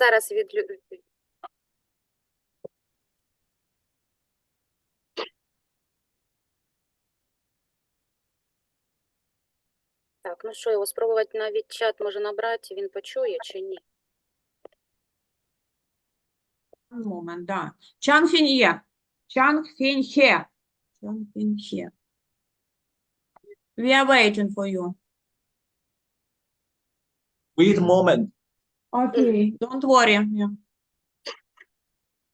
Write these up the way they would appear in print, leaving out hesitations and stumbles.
зараз Так, ну що, його спробувати навіть чат може набрати, він почує чи ні? Момент, да. Чжан Фєньфє. Чжан Фєньфє. Чжан Фєньфє. We are waiting for you. Wait a moment. Okay, don't worry. Yeah.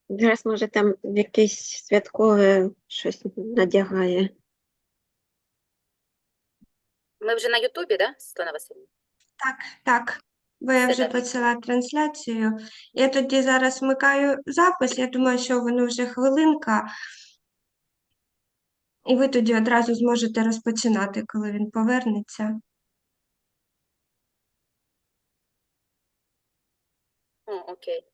Зараз, може, там якесь святкове щось надягає. Ми вже на Ютубі, да, Світлана Васильівна? Так. Ви Все вже добре. почала трансляцію. Я тоді зараз вмикаю запис. Я думаю, що воно вже хвилинка. І ви тоді одразу зможете розпочинати, коли він повернеться. Окей.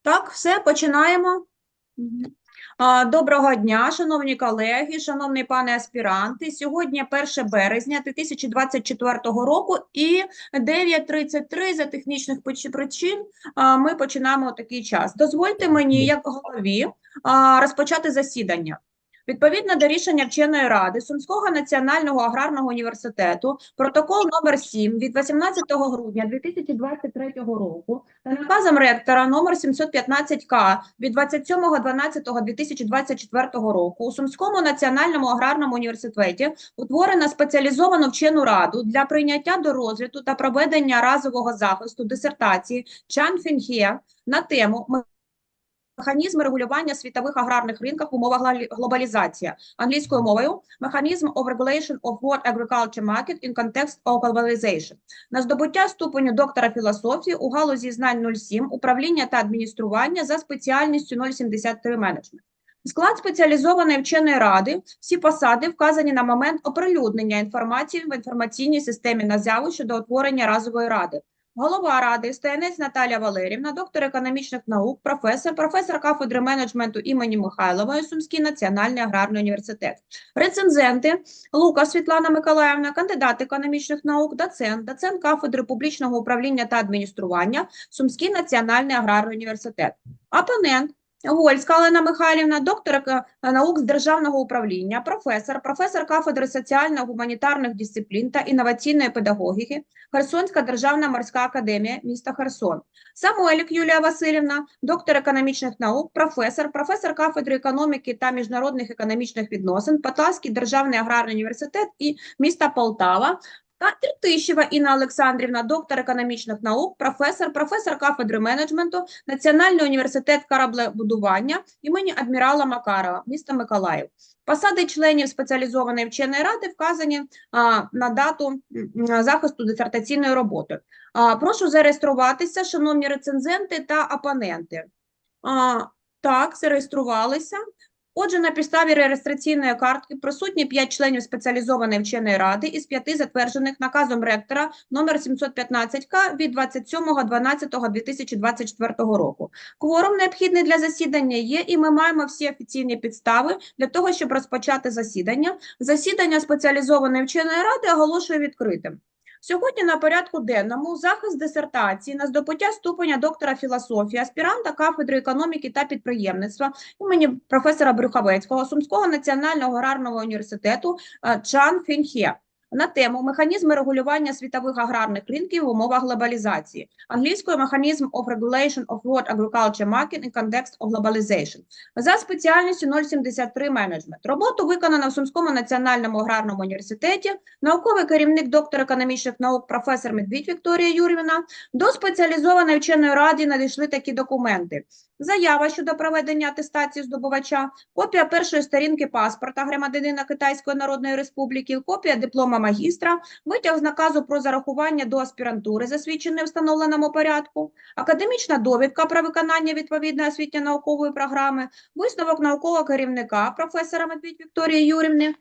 Так, все, починаємо. Доброго дня, шановні колеги, шановні пане аспіранти. Сьогодні 1 березня 2024 року і 9:33 за технічних причин ми починаємо у такий час. Дозвольте мені, як голові, розпочати засідання. Відповідно до рішення вченої ради Сумського національного аграрного університету, протокол номер 7 від 18 грудня 2023 року та наказом ректора номер 715К від 27.12.2024 року у Сумському національному аграрному університеті утворено спеціалізовану вчену раду для прийняття до розгляду та проведення разового захисту дисертації Чжан Фєньфє на тему «Механізми регулювання світових аграрних ринків в умовах глобалізації» англійською мовою «Mechanism of Regulation of World Agriculture Market in Context of Globalization» на здобуття ступеню доктора філософії у галузі знань 07, управління та адміністрування за спеціальністю 073 менеджмент. Склад спеціалізованої вченої ради, всі посади вказані на момент оприлюднення інформації в інформаційній системі НАЗЯВу щодо утворення разової ради. Голова ради Стоянець Наталія Валерівна, доктор економічних наук, професор кафедри менеджменту імені Михайлової, Сумський національний аграрний університет. Рецензенти Лукаш Світлана Миколаївна, кандидат економічних наук, доцент кафедри публічного управління та адміністрування, Сумський національний аграрний університет. Опонент Вольська Олена Михайлівна, доктор наук з державного управління, професор кафедри соціально-гуманітарних дисциплін та інноваційної педагогіки, Херсонська державна морська академія міста Херсон. Самойлік Юлія Васильівна, доктор економічних наук, професор кафедри економіки та міжнародних економічних відносин, Полтавський державний аграрний університет і міста Полтава. Та Тертищева Інна Олександрівна, доктор економічних наук, професор кафедри менеджменту, Національний університет кораблебудування імені адмірала Макарова, місто Миколаїв. Посади членів спеціалізованої вченої ради вказані на дату захисту дисертаційної роботи. Прошу зареєструватися, шановні рецензенти та опоненти. Так, зареєструвалися. Отже, на підставі реєстраційної картки присутні 5 членів спеціалізованої вченої ради із 5 затверджених наказом ректора номер 715К від 27.12.2024 року. Кворум необхідний для засідання є, і ми маємо всі офіційні підстави для того, щоб розпочати засідання. Засідання спеціалізованої вченої ради оголошую відкритим. Сьогодні на порядку денному захист дисертації на здобуття ступеня доктора філософії, аспіранта кафедри економіки та підприємництва імені професора Брюховецького Сумського національного аграрного університету Чжан Фєньфє на тему «Механізми регулювання світових аграрних ринків в умовах глобалізації» англійською «Mechanism of Regulation of World Agriculture Market in Context of Globalization» за спеціальністю 073 менеджмент. Роботу виконано в Сумському національному аграрному університеті, науковий керівник доктор економічних наук професор Медвідь Вікторія Юрівна. До спеціалізованої вченої ради надійшли такі документи. Заява щодо проведення атестації здобувача, копія першої сторінки паспорта громадянина Китайської Народної Республіки, копія диплома магістра, витяг з наказу про зарахування до аспірантури, засвідчений в встановленому порядку, академічна довідка про виконання відповідної освітньо-наукової програми, висновок наукового керівника професора Медвідь Вікторії Юрівни,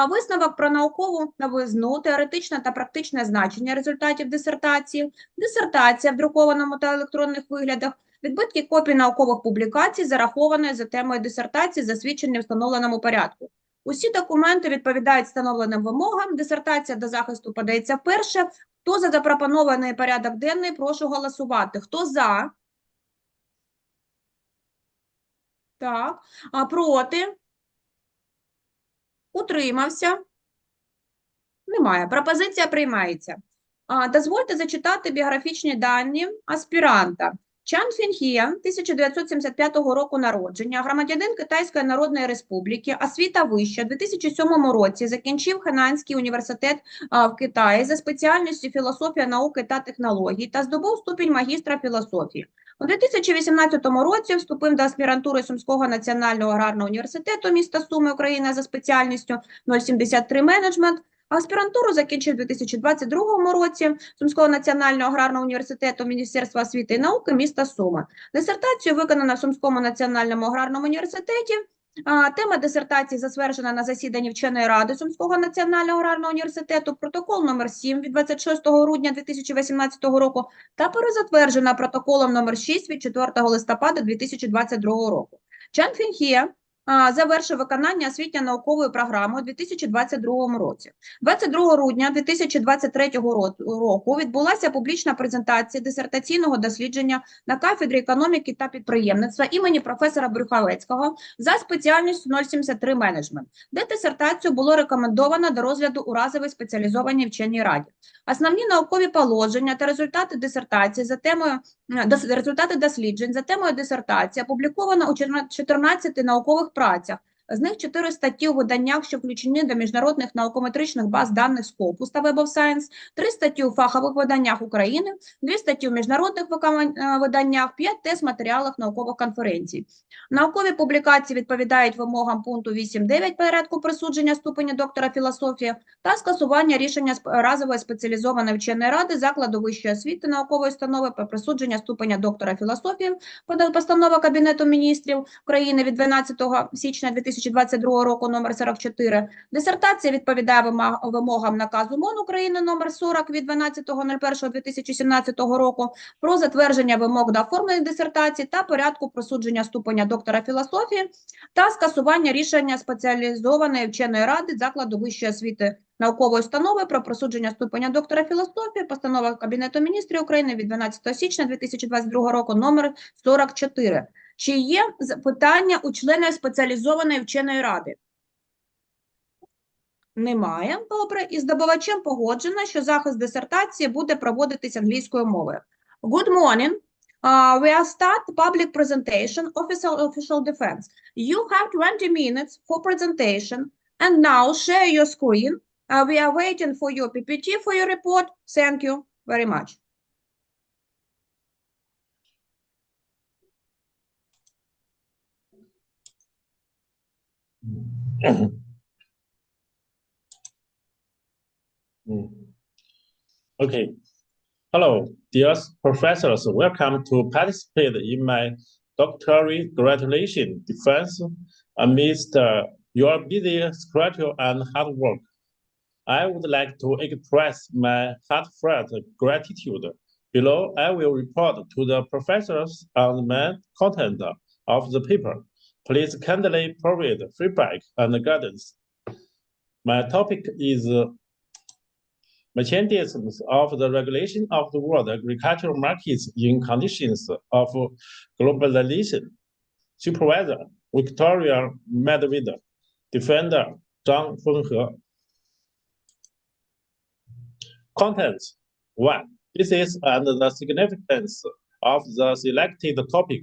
висновок про наукову новизну, теоретичне та практичне значення результатів дисертації, дисертація в друкованому та електронних виглядах, відбитки копій наукових публікацій, зарахованої за темою дисертації, засвідчені в встановленому порядку. Усі документи відповідають встановленим вимогам. Дисертація до захисту подається вперше. Хто за запропонований порядок денний, прошу голосувати. Хто за? Так. А проти? Утримався? Немає. Пропозиція приймається. Дозвольте зачитати біографічні дані аспіранта. Чжан Фєньфє, 1975 року народження, громадянин Китайської Народної Республіки, освіта вища, у 2007 році закінчив Хенанський університет в Китаї за спеціальністю філософія науки та технологій та здобув ступінь магістра філософії. У 2018 році вступив до аспірантури Сумського національного аграрного університету міста Суми, Україна за спеціальністю 073 менеджмент. Аспірантуру закінчив у 2022 році Сумського національного аграрного університету Міністерства освіти і науки міста Суми. Дисертацію виконано в Сумському національному аграрному університеті. Тема дисертації затверджена на засіданні вченої ради Сумського національного аграрного університету, протокол номер 7 від 26 грудня 2018 року та перезатверджена протоколом номер 6 від 4 листопада 2022 року. Чжан Фєньфє завершив виконання освітньо-наукової програми у 2022 році. 22 грудня 2023 року відбулася публічна презентація дисертаційного дослідження на кафедрі економіки та підприємництва імені професора Брюховецького за спеціальністю 073 менеджмент, де дисертацію було рекомендовано до розгляду у разовій спеціалізованій вченій раді. Основні наукові положення та результати дисертації за темою результати досліджень за темою дисертації опубліковано у 14 наукових працях. З них 4 статті у виданнях, що включені до міжнародних наукометричних баз даних Scopus та Web of Science, 3 статті у фахових виданнях України, 2 статті у міжнародних виданнях, 5 тест-матеріалах наукових конференцій. Наукові публікації відповідають вимогам пункту 8.9 порядку присудження ступеня доктора філософії та скасування рішення разової спеціалізованої вченої ради закладу вищої освіти наукової установи про присудження ступеня доктора філософії, постанова Кабінету міністрів України від 12 січня 2022 року номер 44. Дисертація відповідає вимогам наказу МОН України номер 40 від 12.01.2017 року про затвердження вимог до оформлення дисертації та порядку присудження ступеня доктора філософії та скасування рішення спеціалізованої вченої ради закладу вищої освіти наукової установи про присудження ступеня доктора філософії, постанова Кабінету міністрів України від 12 січня 2022 року номер 44. Чи є питання у членів спеціалізованої вченої ради? Немає. Добре. І здобувачем погоджено, що захист дисертації буде проводитись англійською мовою. Good morning. We are start public presentation, official defense. You have 20 minutes for presentation and now share your screen. We are waiting for your PPT for your report. Thank you very much. Okay. Hello, dear professors. Welcome to participate in my doctoral graduation defense amidst your busy schedule and hard work. I would like to express my heartfelt gratitude. Below, I will report to the professors on the main content of the paper. Please kindly provide feedback and guidance. My topic is mechanisms of the regulation of the world agricultural markets in conditions of globalization. Supervisor Victoria Medvedev, defender Chжан Фєньфє. Contents 1. Basis and the significance of the selected topic.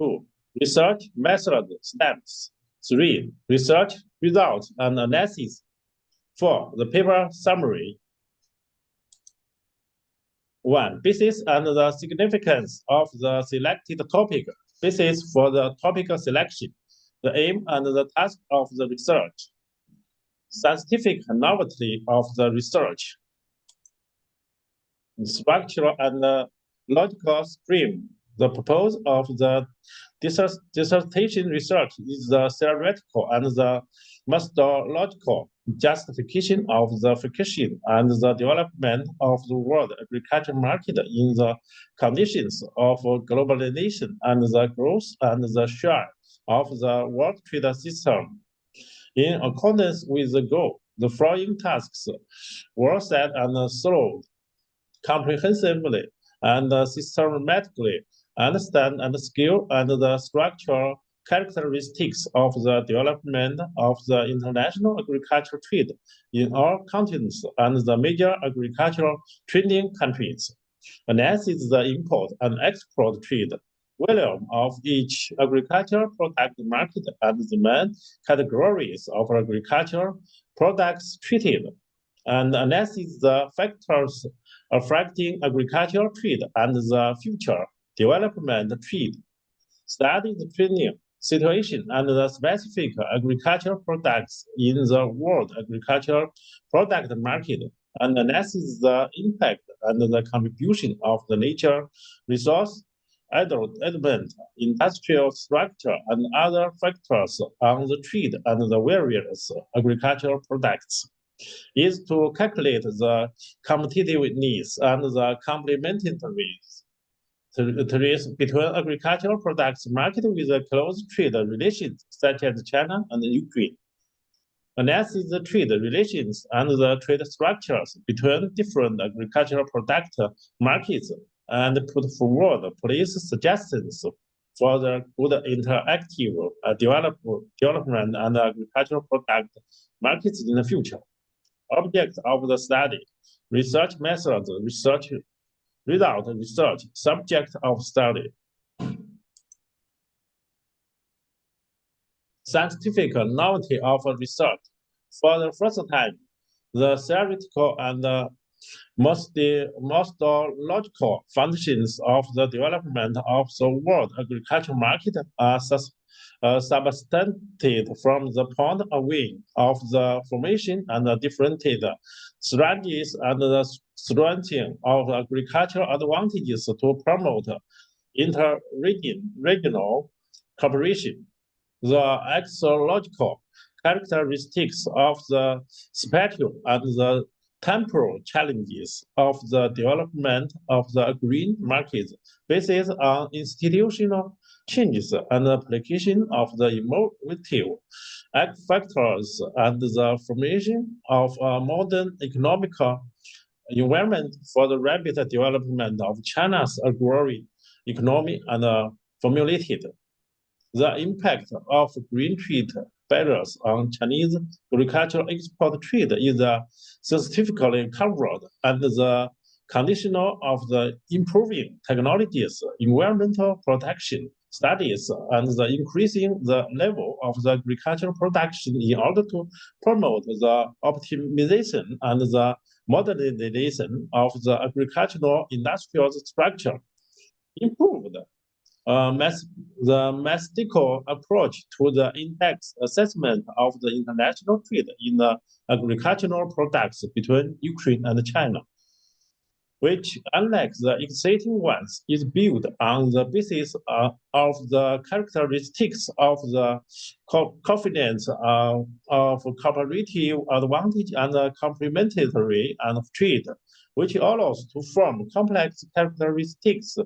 2. Research method steps. 3. Research results and analysis. 4. The paper summary. 1. Basis and the significance of the selected topic. Basis for the topic selection. The aim and the task of the research. Scientific novelty of the research. Structural and logical stream. The purpose of the dissertation research is the theoretical and the methodological justification of the application and the development of the world agriculture market in the conditions of globalization and the growth and the share of the world trade system. In accordance with the goal, the following tasks were set and solved comprehensively and systematically. Understand and skill and the structural characteristics of the development of the international agricultural trade in all continents and the major agricultural trading countries. Analyze the import and export trade volume of each agricultural product market and the main categories of agricultural products treated, and analyze the factors affecting agricultural trade and the future development trade. Study the trading situation and the specific agricultural products in the world agricultural product market, and analyze the impact and the contribution of the nature resource element, industrial structure, and other factors on the trade and the various agricultural products. Is to calculate the competitiveness and the complementarities between agricultural products market with a close trade relations such as China and Ukraine. Analyze the trade relations and the trade structures between different agricultural product markets and put forward policy suggestions for the good interactive development and agricultural product markets in the future. Object of the study, research methods, research result, research, subject of study. Scientific novelty of research. For the first time, the theoretical and methodological functions of the development of the world agricultural market are substantiated from the point of view of the formation and the different strategies and the strengthening of agricultural advantages to promote inter-regional cooperation. The axiological characteristics of the spatial and the temporal challenges of the development of the green markets based on institutional changes and application of the innovative factors and the formation of a modern economic environment for the rapid development of China's agrarian economy and formulated the impact of green trade barriers on Chinese agricultural export trade is scientifically covered, and the conditional of the improving technologies, environmental protection studies, and the increasing the level of the agricultural production in order to promote the optimization and the modernization of the agricultural industrial structure, improved the mathematical approach to the index assessment of the international trade in the agricultural products between Ukraine and China, which, unlike the existing ones, is built on the basis of the characteristics of the confidence of cooperative advantage and the complementary and trade, which allows to form complex characteristics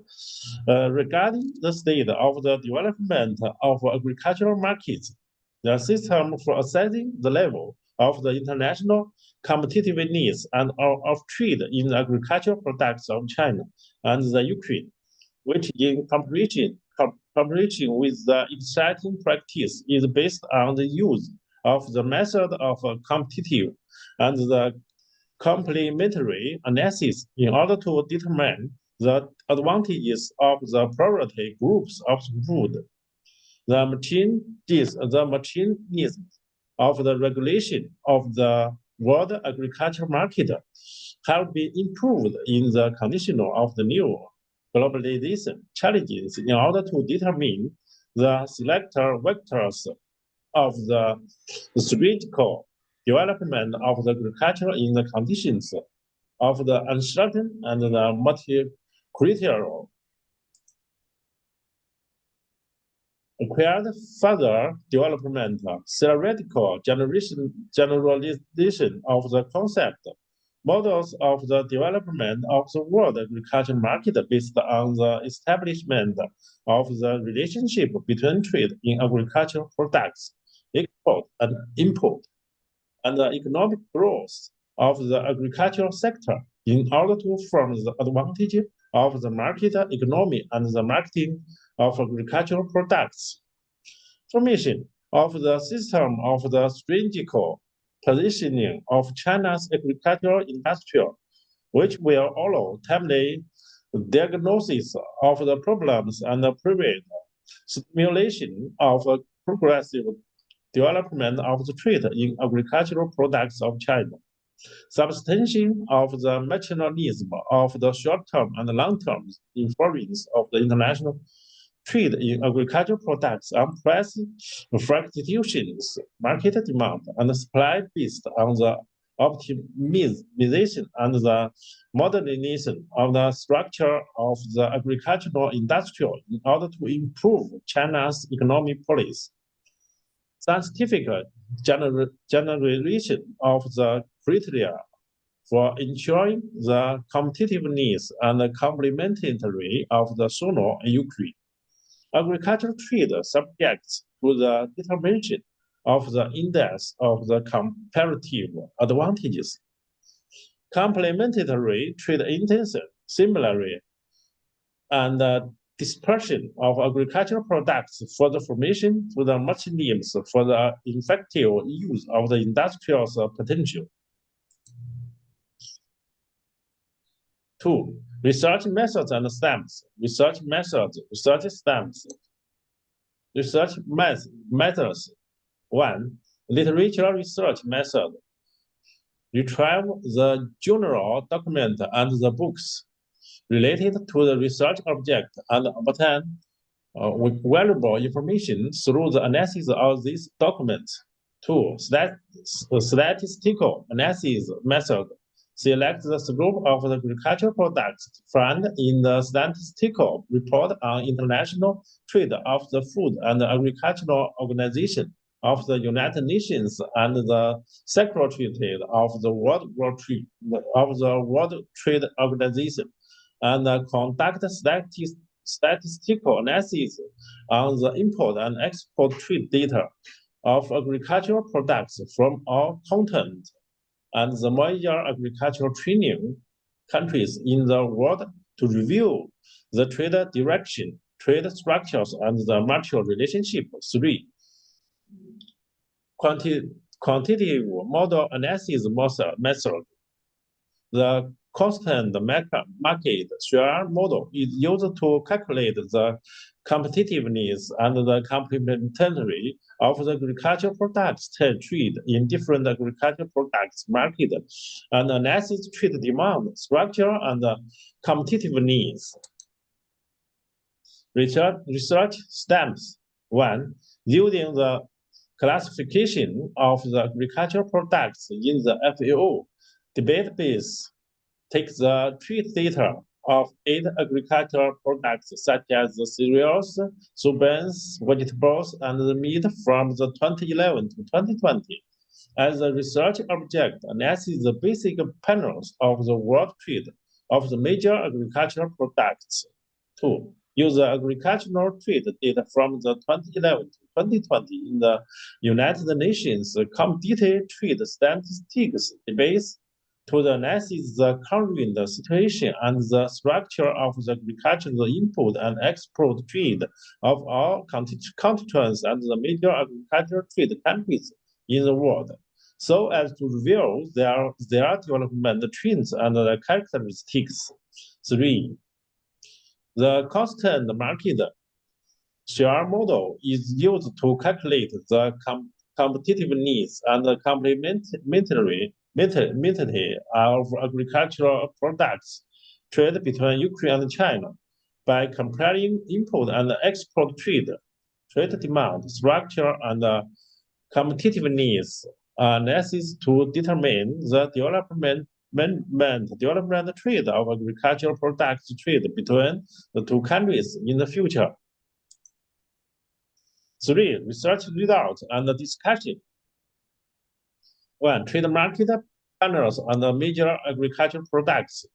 regarding the state of the development of agricultural markets. The system for assessing the level of the international competitiveness and of trade in agricultural products of China and the Ukraine, which in cooperation with the existing practice is based on the use of the method of competitive and the complementary analysis in order to determine the advantages of the priority groups of food. The mechanism of the regulation of the world agricultural market have been improved in the condition of the new globalization challenges in order to determine the selector vectors of the strategical development of the agriculture in the conditions of the uncertain and the multi-critical. Acquired further development, theoretical generalization of the concept, models of the development of the world agriculture market based on the establishment of the relationship between trade in agricultural products export and import, and the economic growth of the agricultural sector in order to form the advantage of the market economy and the marketing of agricultural products. Formation of the system of the strategical positioning of China's agricultural industry, which will allow timely diagnosis of the problems and prevent stimulation of a progressive development of the trade in agricultural products of China. Substantiation of the mechanism of the short-term and long-term influence of the international trade in agricultural products on price fluctuations, market demand, and supply based on the optimization and the modernization of the structure of the agricultural industry in order to improve China's economic policy. Scientific generation of the criteria for ensuring the competitiveness and complementarity of the Sino and Ukraine. Agricultural trade subjects to the determination of the index of the comparative advantages. Complementary trade intensive, similarly, and dispersion of agricultural products for the formation to the mechanisms for the effective use of the industrial potential. 2. Research methods and stems. Research methods, research stems. Research methods. 1. Literature research method. Retrieve the journal document and the books related to the research object and obtain valuable information through the analysis of these documents. 2. Statistical analysis method. Select the group of the agricultural products found in the statistical report on international trade of the Food and Agricultural Organization of the United Nations and the Secretariat of the World Trade Organization, and conduct statistical analysis on the import and export trade data of agricultural products from all continents and the major agricultural trading countries in the world to review the trade direction, trade structures, and the market relationship. 3. Quantitative model analysis method. The constant market share model is used to calculate the competitiveness and the complementarity of the agricultural products trade in different agricultural products market and analysis trade demand, structure, and competitiveness. Research stems. 1. Using the classification of the agricultural products in the FAO database. Take the trade data of 8 agricultural products such as the cereals, soybeans, vegetables, and the meat from the 2011 to 2020. As a research object, analyze the basic panels of the world trade of the major agricultural products. 2. Use the agricultural trade data from the 2011 to 2020 in the United Nations Commodity Trade Statistics database to analyze the current situation and the structure of the agricultural import and export trade of all continents and the major agricultural trade countries in the world, so as to reveal their development trends and the characteristics. 3. The constant market share model is used to calculate the competitiveness and the complementarity of agricultural products trade between Ukraine and China by comparing import and export trade demand, structure, and competitiveness analysis to determine the development trade of agricultural products trade between the two countries in the future. 3. Research results and discussion. 1. Trade market partners and major agricultural products.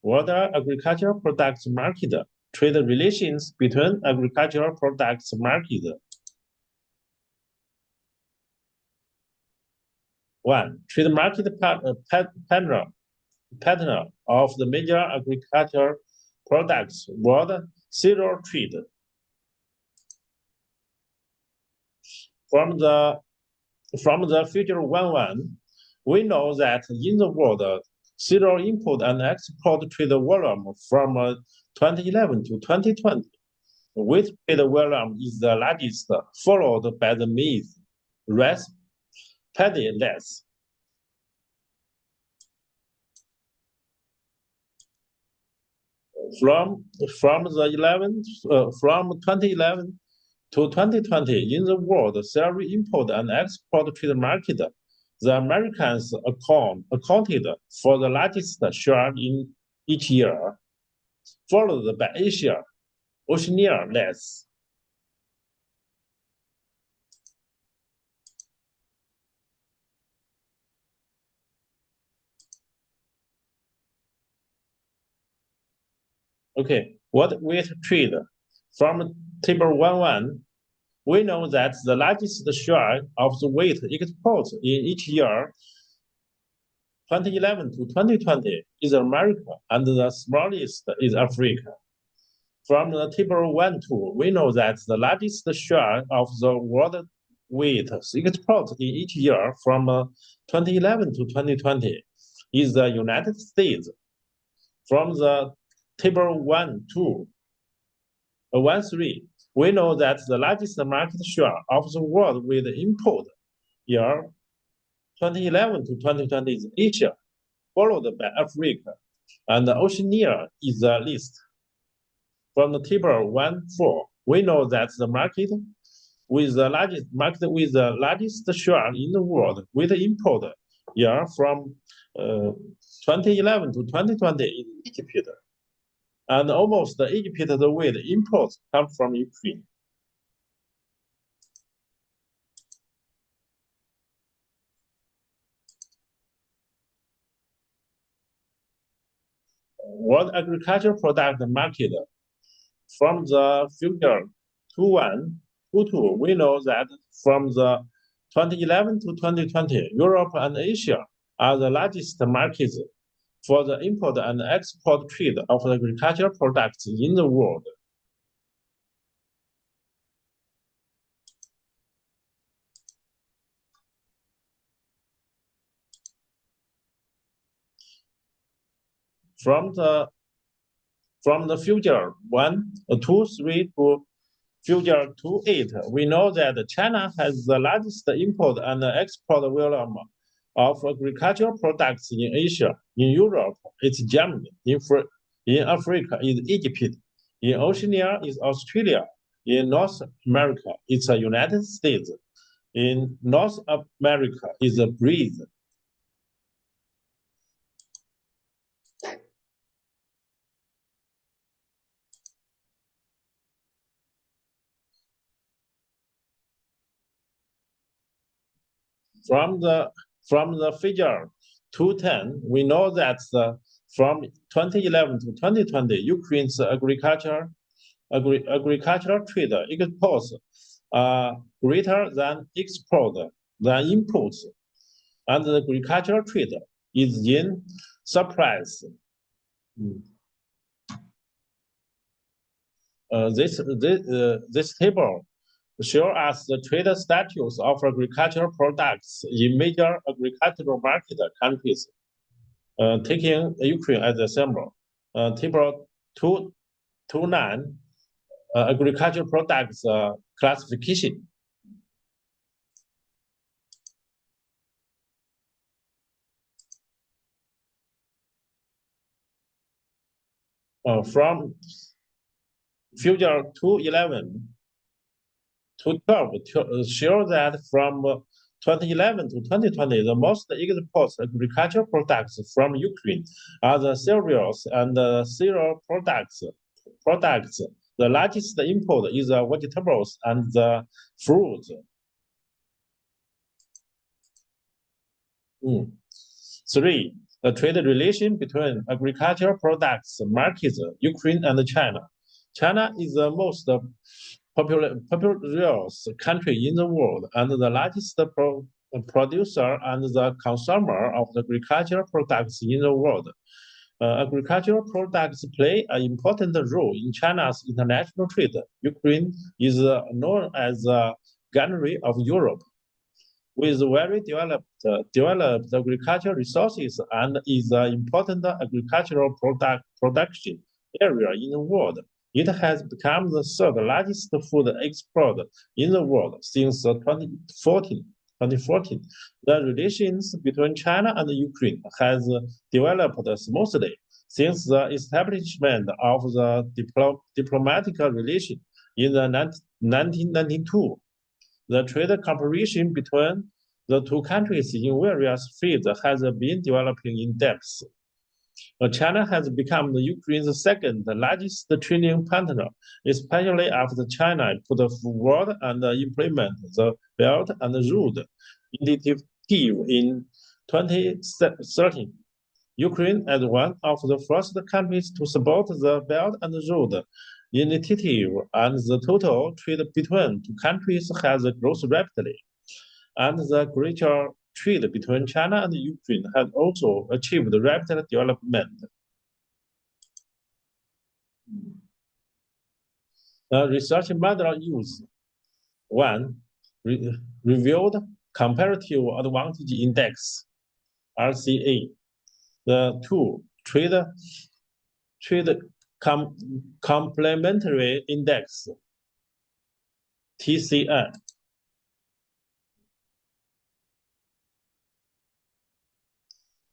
World agricultural products market. Trade relations between agricultural products market. One, trade market partner of the major agricultural products world zero trade. From the figure 1.1, we know that in the world, zero import and export trade volume from 2011 to 2020. Wheat trade volume is the largest, followed by the maize, rice, paddy less. From 2011 to 2020, in the world cereal import and export trade market, the Americans accounted for the largest share in each year, followed by Asia, Oceania less. Okay, what wheat trade? From table 1.1, we know that the largest share of the wheat exports in each year, 2011 to 2020, is America, and the smallest is Africa. From the table 1.2, we know that the largest share of the world wheat exports in each year from 2011 to 2020 is the United States. From the table 1.3, we know that the largest market share of the world with import year 2011 to 2020 is Asia, followed by Africa, and Oceania is the least. From the table 1.4, we know that the market with the largest share in the world with import year from 2011 to 2020 is Egypt. And almost Egypt, the wheat imports come from Ukraine. World agricultural product market. From the figure 2.1, we know that from the 2011 to 2020, Europe and Asia are the largest markets for the import and export trade of agricultural products in the world. From the figure 1.2.3 to figure 2.8, we know that China has the largest import and export volume of agricultural products in Asia. In Europe, it's Germany. In Africa, it's Egypt. In Oceania, it's Australia. In North America, it's the United States. In North America, it's Brazil. From the figure 2.10, we know that from 2011 to 2020, Ukraine's agricultural trade exports are greater than imports, and the agricultural trade is in surplus. This table show us the trade status of agricultural products in major agricultural market countries, taking Ukraine as a sample. Table 2.9, agricultural products classification. From figure 2.11 to 12 show that from 2011 to 2020, the most exported agricultural products from Ukraine are the cereals and cereal products. The largest import is the vegetables and the fruits. 3. The trade relation between agricultural products markets, Ukraine and China. China is the most populous country in the world and the largest producer and the consumer of the agricultural products in the world. Agricultural products play an important role in China's international trade. Ukraine is known as the Granary of Europe, with very developed agricultural resources and is an important agricultural production area in the world. It has become the third largest food exporter in the world since 2014. The relations between China and Ukraine has developed smoothly since the establishment of the diplomatic relation in the 1992. The trade cooperation between the two countries in various fields has been developing in depth. China has become Ukraine's second largest trading partner, especially after China put forward and implement the Belt and Road Initiative in 2013. Ukraine is one of the first countries to support the Belt and Road Initiative, and the total trade between two countries has grown rapidly. And the greater trade between China and Ukraine has also achieved rapid development. Research material use. 1. Reviewed Comparative Advantage Index, RCA. The 2. Trade Complementary Index, TCN.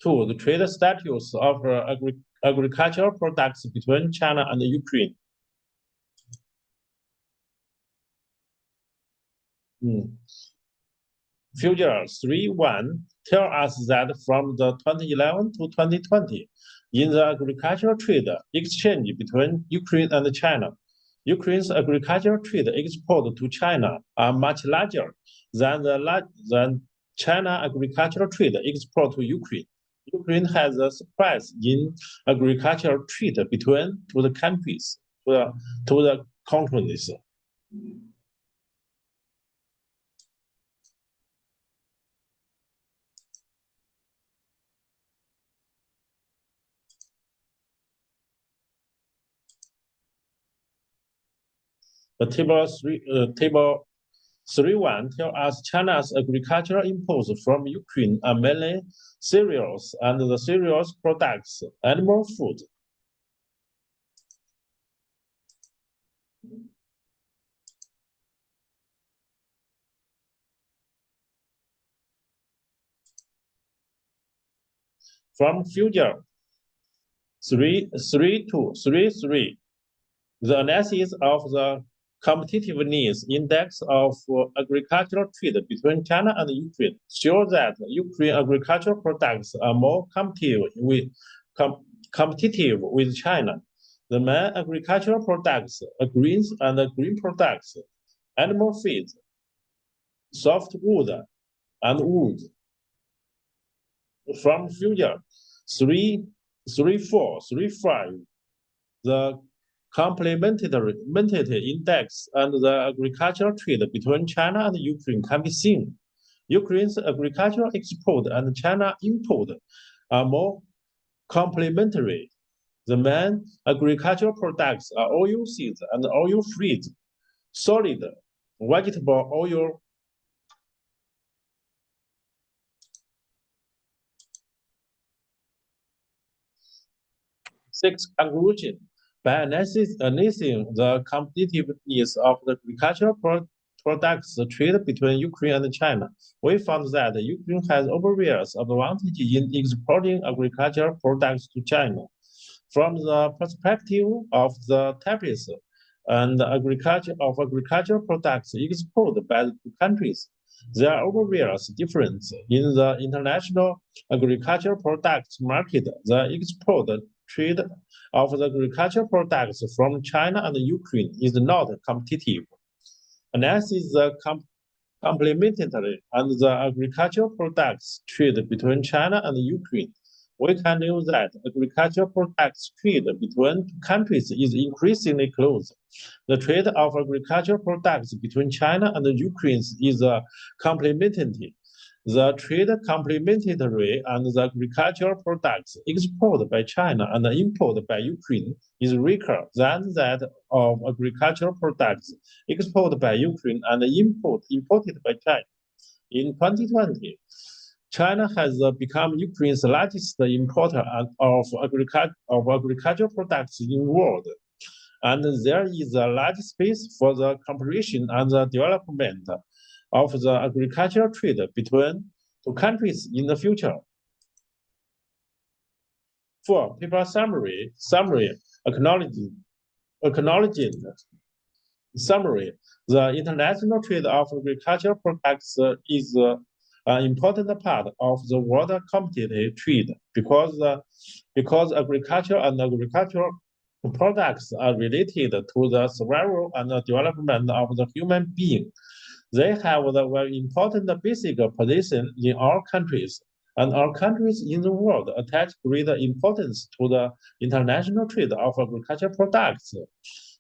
2. The trade status of agricultural products between China and Ukraine. Figure 3.1 tells us that from the 2011 to 2020, in the agricultural trade exchange between Ukraine and China, Ukraine's agricultural trade export to China are much larger than China agricultural trade export to Ukraine. Ukraine has a surprise in agricultural trade between the countries, to the continents. The table 3.1 tells us China's agricultural imports from Ukraine are mainly cereals and the cereals products, animal food. From figure 3.3, the analysis of the competitiveness index of agricultural trade between China and Ukraine shows that Ukraine agricultural products are more competitive with China. The main agricultural products are greens and green products, animal feed, softwood, and wood. From figure 3.5, the complementary index and the agricultural trade between China and Ukraine can be seen. Ukraine's agricultural export and China import are more complementary. The main agricultural products are oil seeds and oil fruits, solid vegetable oil, Sixth conclusion. By analyzing the competitiveness of the agricultural products trade between Ukraine and China, we found that Ukraine has obvious advantage in exporting agricultural products to China. From the perspective of the types and agricultural products exported by the two countries, there are obvious differences in the international agricultural products market. The export trade of the agricultural products from China and Ukraine is not competitive. Analysis the complementary and the agricultural products trade between China and Ukraine. We can know that agricultural products trade between countries is increasingly close. The trade of agricultural products between China and Ukraine is complementary. the trade complementary and the agricultural products exported by China and imported by Ukraine is weaker than that of agricultural products exported by Ukraine and imported by China. In 2020, China has become Ukraine's largest importer of agricultural products in the world, and there is a large space for the cooperation and the development of the agricultural trade between two countries in the future. For paper summary, acknowledging summary, the international trade of agricultural products is an important part of the world competitive trade because agriculture and agricultural products are related to the survival and the development of the human being. They have a very important basic position in our countries, and our countries in the world attach great importance to the international trade of agricultural products.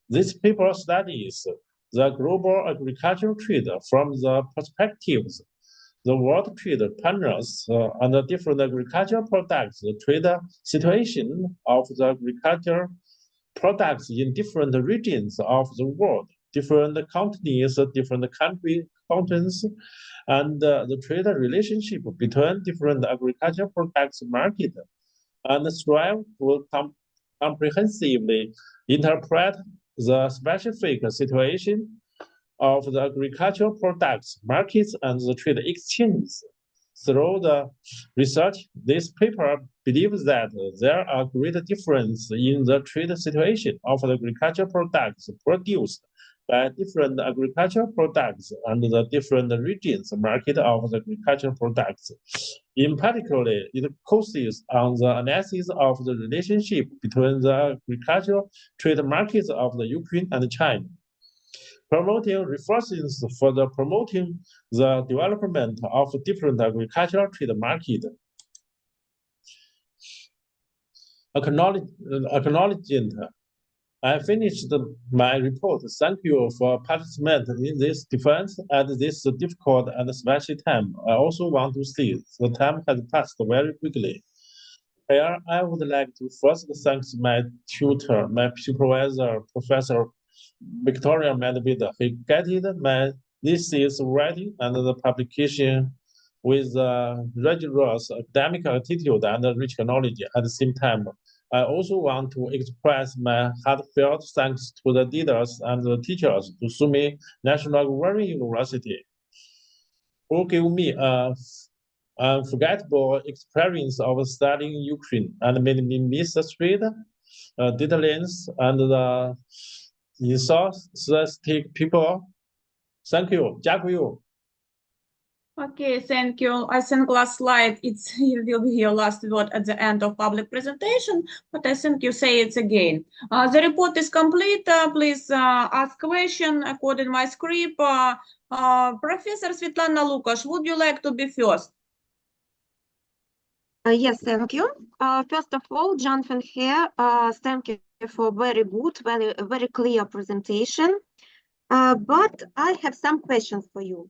This paper studies the global agricultural trade from the perspectives the world trade partners and the different agricultural products, the trade situation of the agricultural products in different regions of the world, different continents, different continents, and the trade relationship between different agricultural products market, and strive to comprehensively interpret the specific situation of the agricultural products markets and the trade exchanges. Through the research, this paper believes that there are great differences in the trade situation of the agricultural products produced by different agricultural products and the different regions market of the agricultural products. In particular, it focuses on the analysis of the relationship between the agricultural trade markets of the Ukraine and China. Promoting resources for promoting the development of different agricultural trade market. Acknowledging, I finished my report. Thank you for participating in this defense at this difficult and special time. I also want to say the time has passed very quickly. Here, I would like to first thank my tutor, my supervisor, Professor Victoria Medveda. He guided my thesis writing and the publication with rigorous academic attitude and rich knowledge. At the same time, I also want to express my heartfelt thanks to the leaders and the teachers to Sumi National Agrarian University, who gave me a unforgettable experience of studying Ukraine and made me miss the street, deadlines, and the enthusiastic people. Thank you. Дякую. Okay, thank you. I think last slide, it will be your last word at the end of public presentation, but I think you say it again. The report is complete. Please ask question according to my script. Professor Svetlana Lukash, would you like to be first? Yes, thank you. First of all, Chжан Фєньфє, thank you for very good, very clear presentation. But I have some questions for you.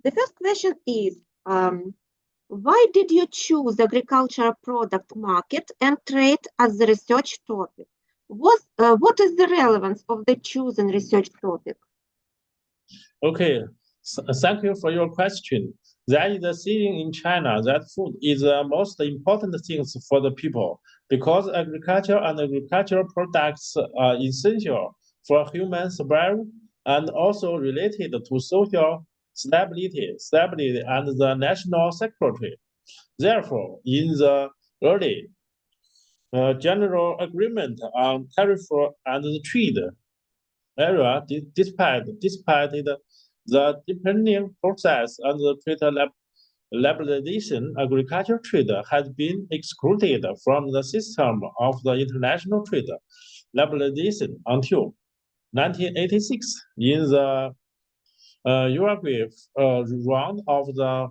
The first question is, why did you choose agricultural product market and trade as the research topic? What is the relevance of the chosen research topic? Okay, thank you for your question. There is a saying in China that food is the most important thing for the people because agriculture and agricultural products are essential for human survival and also related to social stability and the national security. Therefore, in the early general agreement on tariff and trade area, despite the deepening process and the trade liberalization, agricultural trade has been excluded from the system of the international trade liberalization until 1986 in the Uruguay round of the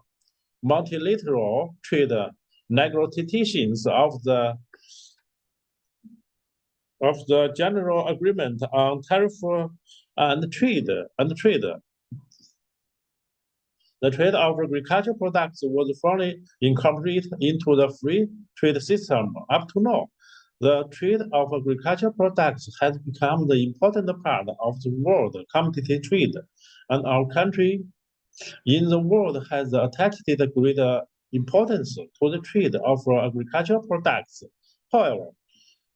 multilateral trade negotiations of the general agreement on tariff and trade. The trade of agricultural products was fully incorporated into the free trade system up to now. The trade of agricultural products has become the important part of the world commodity trade, and our country in the world has attached great importance to the trade of agricultural products. However,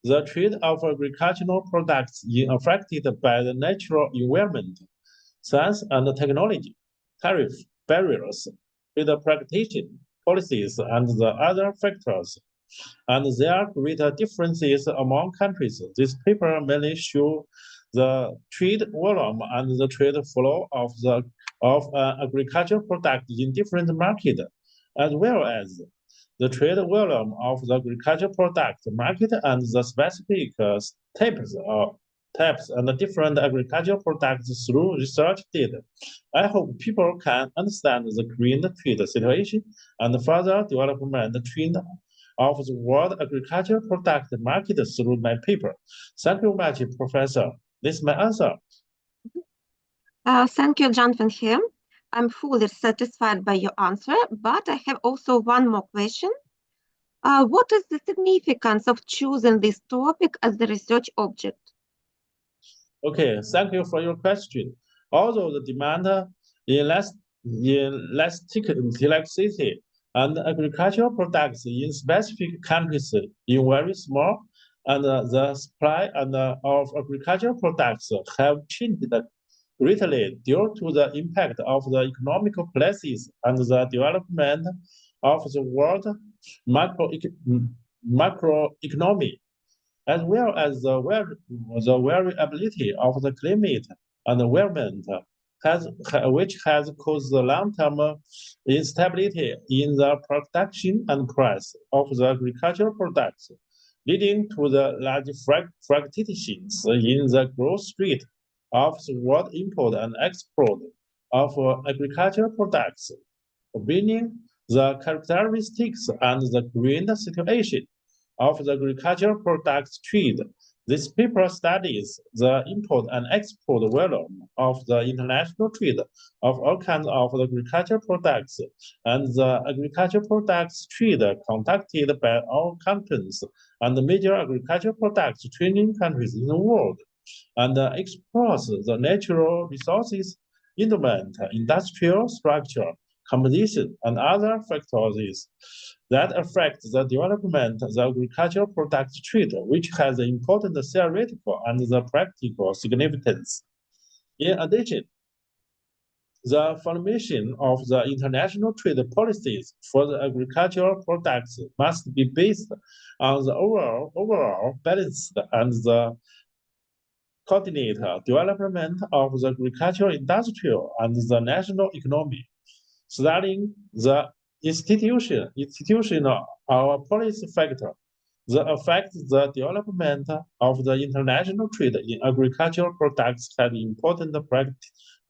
the trade of agricultural products is affected by the natural environment, science and technology, tariff barriers, trade practices, policies, and the other factors. And there are great differences among countries. This paper mainly shows the trade volume and the trade flow of agricultural products in different markets, as well as the trade volume of the agricultural product market and the specific types and different agricultural products through research data. I hope people can understand the current trade situation and further development trend of the world agricultural product market through my paper. Thank you much, Professor. This is my answer. Thank you, Chжан Фєньфє. I'm fully satisfied by your answer, but I have also one more question. What is the significance of choosing this topic as the research object? Okay, thank you for your question. Although the demand in electricity and agricultural products in specific countries is very small, and the supply of agricultural products have changed greatly due to the impact of the economic policies and the development of the world macroeconomy, as well as the variability of the climate and environment, which has caused the long-term instability in the production and price of the agricultural products, leading to the large fluctuations in the growth rate of the world import and export of agricultural products, meaning the characteristics and the current situation of the agricultural products trade. This paper studies the import and export volume of the international trade of all kinds of agricultural products and the agricultural products trade conducted by all continents and major agricultural products trading countries in the world, and explores the natural resources, environment, industrial structure, composition, and other factors that affect the development of the agricultural product trade, which has an important theoretical and the practical significance. In addition, the formation of the international trade policies for the agricultural products must be based on the overall balanced and the coordinated development of the agricultural, industrial, and the national economy. Studying the institutional or policy factor that affect the development of the international trade in agricultural products has important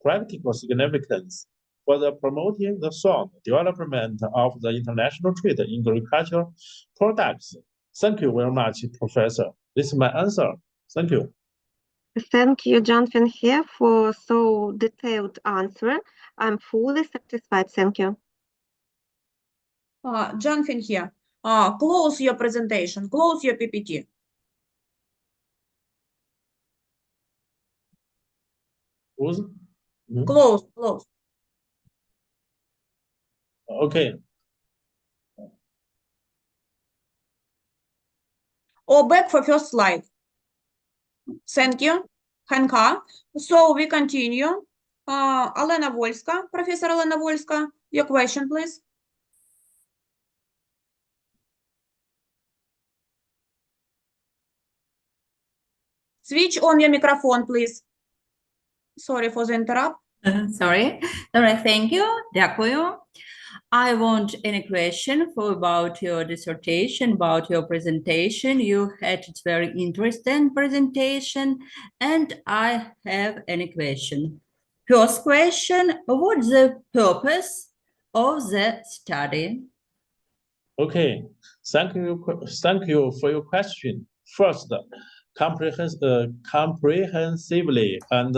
practical significance for the promoting the sound development of the international trade in agricultural products. Thank you very much, Professor. This is my answer. Thank you. Thank you, Chжан Фєньфє, for so detailed answer. I'm fully satisfied. Thank you. Чжан Фєньфє, close your presentation, close your PPT. Close. Okay. Or back for first slide. Thank you, Hanka. So we continue. Олена Вольська, Professor Олена Вольська, your question, please. Switch on your microphone, please. Sorry for the interrupt. Sorry, thank you. Дякую. I want any question about your dissertation, about your presentation. You had a very interesting presentation, and I have any question. First question, what's the purpose of the study? Okay, thank you for your question. First, comprehensively and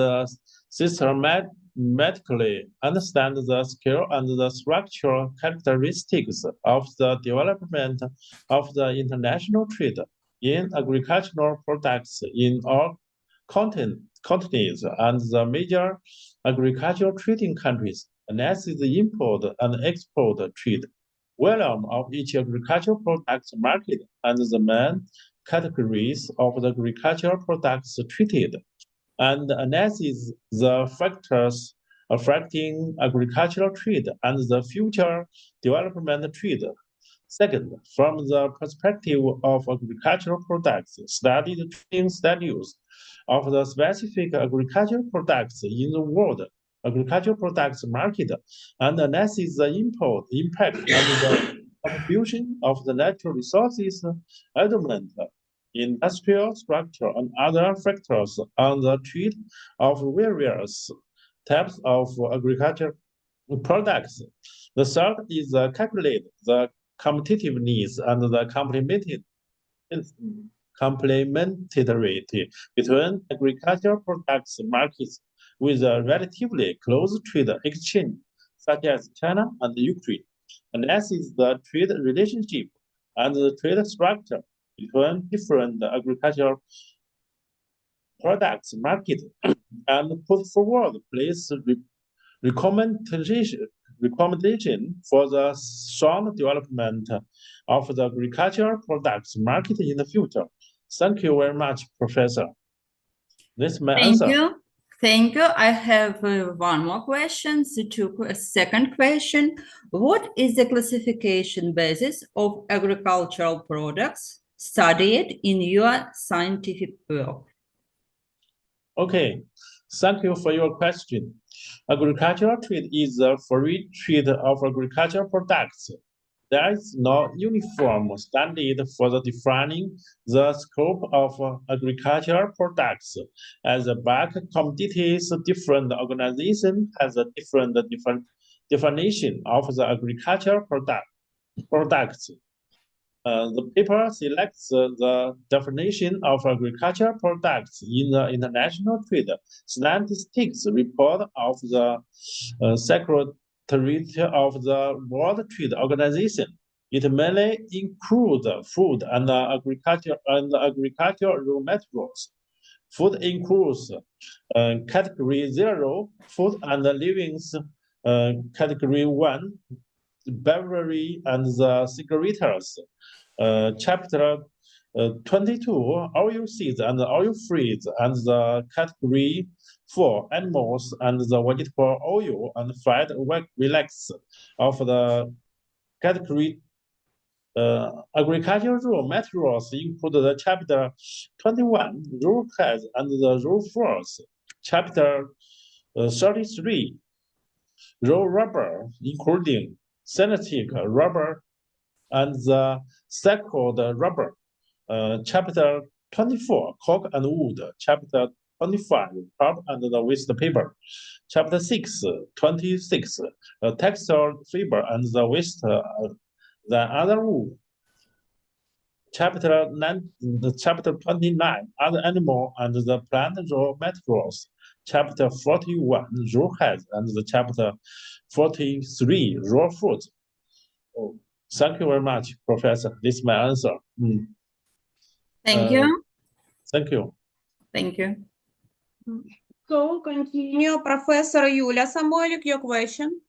systematically understand the scale and the structural characteristics of the development of the international trade in agricultural products in all continents and the major agricultural trading countries, analyze the import and export trade volume of each agricultural products market and the main categories of the agricultural products treated, and analyze the factors affecting agricultural trade and the future development trade. Second, from the perspective of agricultural products, study the trading status of the specific agricultural products in the world agricultural products market and analyze the impact and the contribution of the natural resources element, industrial structure, and other factors on the trade of various types of agricultural products. The third is calculate the competitiveness and the complementarity between agricultural products markets with a relatively close trade exchange, such as China and Ukraine. Analyze the trade relationship and the trade structure between different agricultural products market and put forward place recommendation for the sound development of the agricultural products market in the future. Thank you very much, Professor. This is my answer. Thank you. Thank you. I have one more question. Second question. What is the classification basis of agricultural products studied in your scientific work? Okay, thank you for your question. Agricultural trade is the free trade of agricultural products. There is no uniform standard for the defining the scope of agricultural products. As a bulk commodities, different organizations has a different definition of the agricultural products. The paper selects the definition of agricultural products in the International Trade Statistics Report of the Secretariat of the World Trade Organization. It mainly includes food and agricultural raw materials. Food includes category 0, food and livings, category 1, beverage and the cigarettes. Chapter 22, oil seeds and oil free, and the category 4, animals and the vegetable oil and fat relax of the category agricultural raw materials include the chapter 21, raw heads and the raw force, chapter 33, raw rubber, including synthetic rubber and the cycled rubber, chapter 24, cork and wood, chapter 25, pulp and the waste paper, chapter 26, textile fiber and the waste the other wood, chapter 29, other animal and the plant raw materials, chapter 41, raw heads, and the chapter 43, raw food. Oh, thank you very much, Professor. This is my answer. Thank you. Thank you. Thank you. So continue, Professor Yulia Samoilik, your question.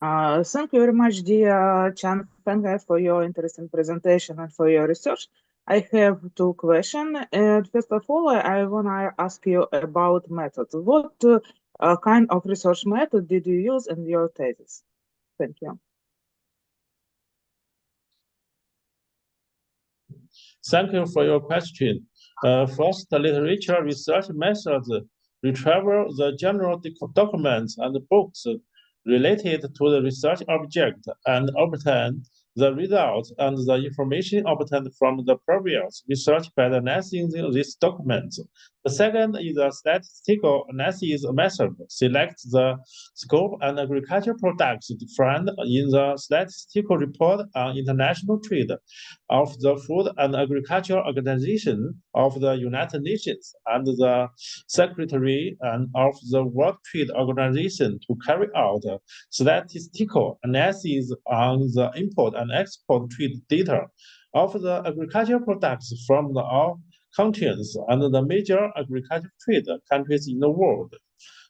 Thank you very much, dear Chжан Фєньфє, for your interesting presentation and for your research. I have two questions. First of all, I want to ask you about methods. What kind of research method did you use in your thesis? Thank you. Thank you for your question. First, the literature research methods retrieval the general documents and books related to the research object and obtain the results and the information obtained from the previous research by analyzing these documents. The second is a statistical analysis method. Select the scope and agriculture products defined in the statistical report on international trade of the Food and Agriculture Organization of the United Nations and the Secretary of the World Trade Organization to carry out statistical analysis on the import and export trade data of the agricultural products from all countries and the major agricultural trade countries in the world.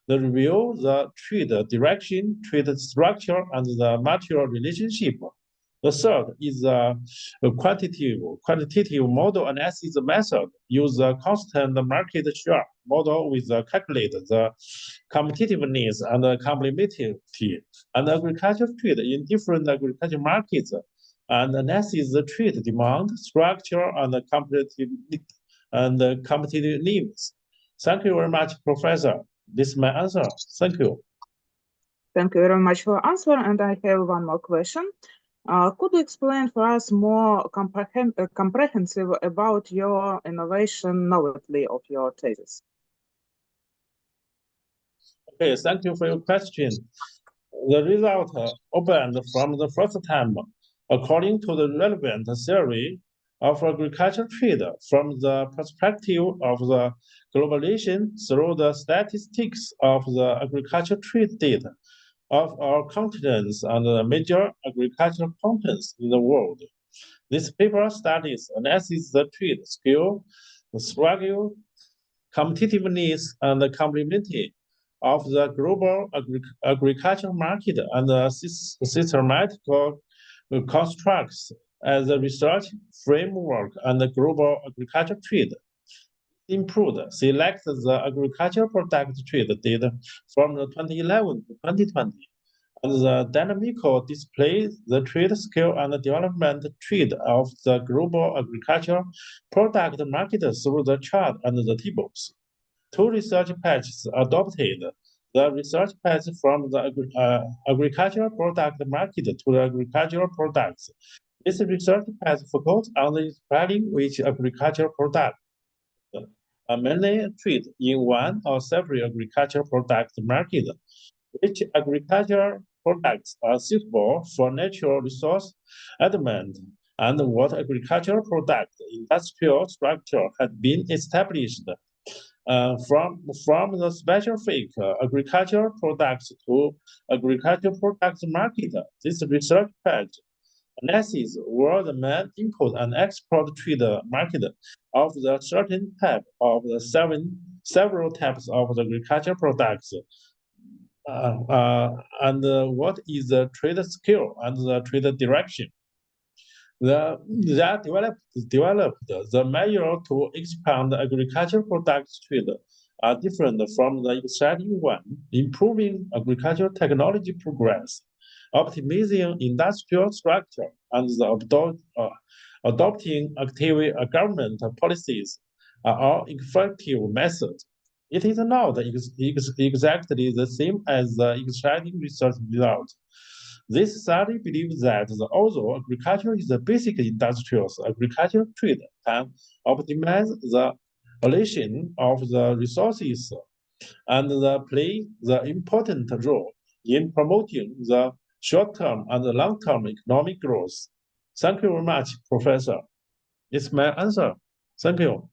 They review the trade direction, trade structure, and the material relationship. The third is a quantitative model analysis method. Use the constant market share model with calculate the competitiveness and complementarity and agricultural trade in different agricultural markets and analyze the trade demand, structure, and competitiveness. Thank you very much, Professor. This is my answer. Thank you. Thank you very much for your answer. And I have one more question. Could you explain for us more comprehensive about your innovation novelty of your thesis? Okay, thank you for your question. The result opened from the first time, according to the relevant theory of agricultural trade from the perspective of the globalization through the statistics of the agricultural trade data of our continents and the major agricultural contents in the world. This paper studies analyzes the trade skill, the struggle, competitiveness, and the complementarity of the global agricultural market and the systematic constructs as a research framework and the global agricultural trade. Improved, select the agricultural product trade data from 2011 to 2020, and the dynamical display the trade scale and the development trend of the global agricultural product market through the chart and the tables. Two research patches adopted the research patch from the agricultural product market to the agricultural products. This research patch focuses on the explaining which agricultural product are mainly trade in one or several agricultural product market, which agricultural products are suitable for natural resource advancement, and what agricultural product industrial structure has been established from the specific agricultural products to agricultural products market. This research patch analysis were the main import and export trade market of the certain type of the several types of the agricultural products, and what is the trade skill and the trade direction. They developed the measure to expand the agricultural products trade are different from the existing one, improving agricultural technology progress, optimizing industrial structure, and adopting active government policies are all effective methods. It is not exactly the same as the existing research result. This study believes that although agriculture is a basic industrial agricultural trade can optimize the allocation of the resources and play the important role in promoting the short-term and long-term economic growth. Thank you very much, Professor. It's my answer. Thank you.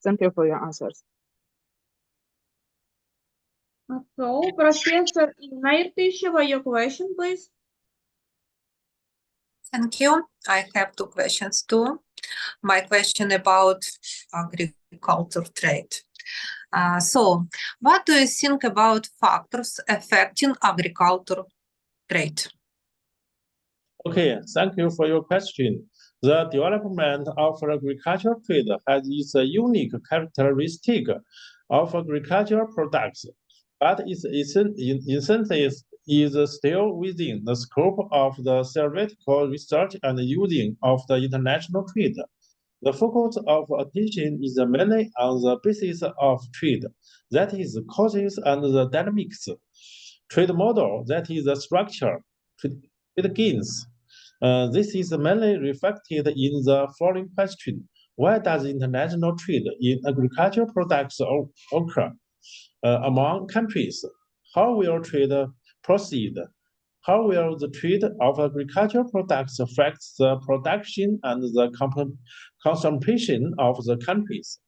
Thank you for your answers. So, Professor Ina Irtisheva, your question, please. Thank you. I have two questions too. My question about agriculture trade. So, what do you think about factors affecting agriculture trade? Okay, thank you for your question. The development of agricultural trade has its unique characteristic of agricultural products, but its essence is still within the scope of the theoretical research and using of the international trade. The focus of attention is mainly on the basis of trade, that is, causes and the dynamics. Trade model, that is the structure, trade gains, This is mainly reflected in the following question. Why does international trade in agricultural products occur among countries? How will trade proceed? How will the trade of agricultural products affect the production and the consumption of the countries?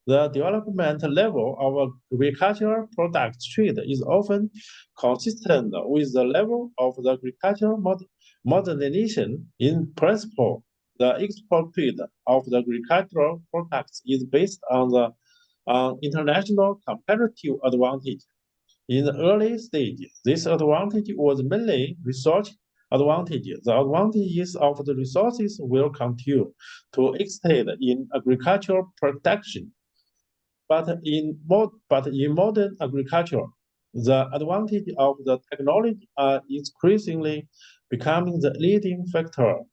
The development level of agricultural products trade is often consistent with the level of the agricultural modernization. In principle, the export trade of the agricultural products is based on the international competitive advantage. In the early stage, this advantage was mainly research advantage. The advantages of the resources will continue to exist in agricultural production. But in modern agriculture, the advantage of the technology are increasingly becoming the leading factor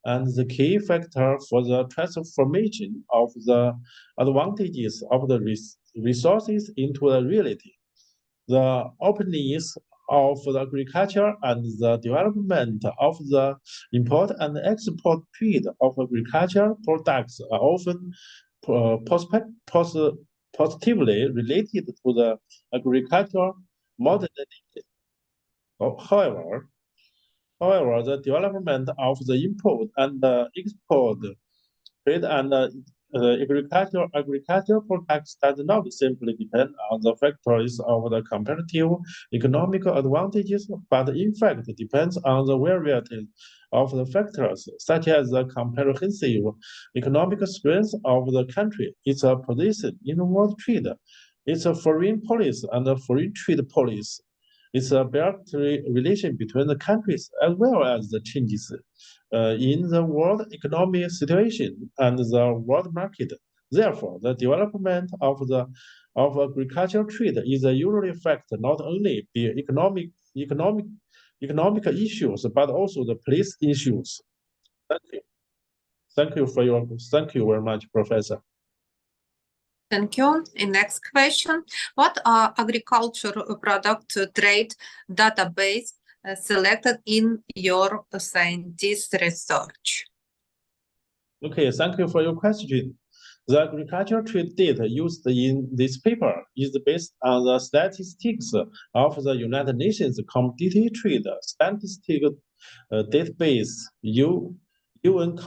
and the key factor for the transformation of the advantages of the resources into the reality. The openness of the agriculture and the development of the import and export trade of agricultural products are often positively related to the agricultural modernization. However, the development of the import and export trade and agricultural products does not simply depend on the factors of the competitive economic advantages, but in fact depends on the variety of the factors, such as the comprehensive economic strength of the country, its position in world trade, its foreign policy and foreign trade policy, its bilateral relation between the countries, as well as the changes in the world economic situation and the world market. Therefore, the development of agricultural trade is usually affected not only the economic issues but also the police issues. Thank you. Thank you very much, Professor. Thank you. And next question. What are agricultural product trade database selected in your scientist research? Okay, thank you for your question. The agricultural trade data used in this paper is based on the statistics of the United Nations Commodity Trade Statistical Database, UN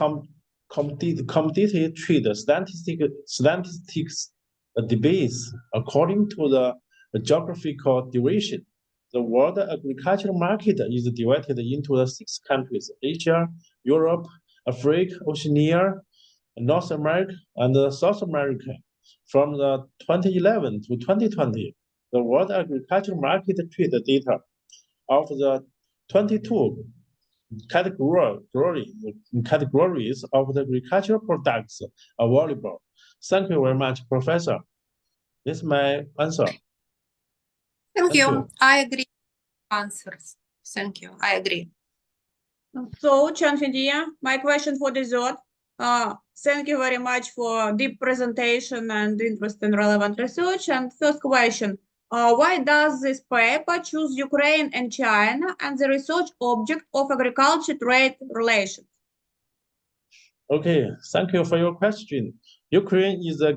Commodity Trade Statistics Database. According to the geographical division, the world agricultural market is divided into the 6 countries: Asia, Europe, Africa, Oceania, North America, and South America. From the 2011 to 2020, the world agricultural market trade data of the 22 categories of the agricultural products available. Thank you very much, Professor. This is my answer. Thank you. I agree. Answers. Thank you. I agree. So, Chжан Фєньфє, my question for dessert. Thank you very much for deep presentation and interesting relevant research. And first question, why does this paper choose Ukraine and China and the research object of agriculture trade relations? Okay, thank you for your question. Ukraine is a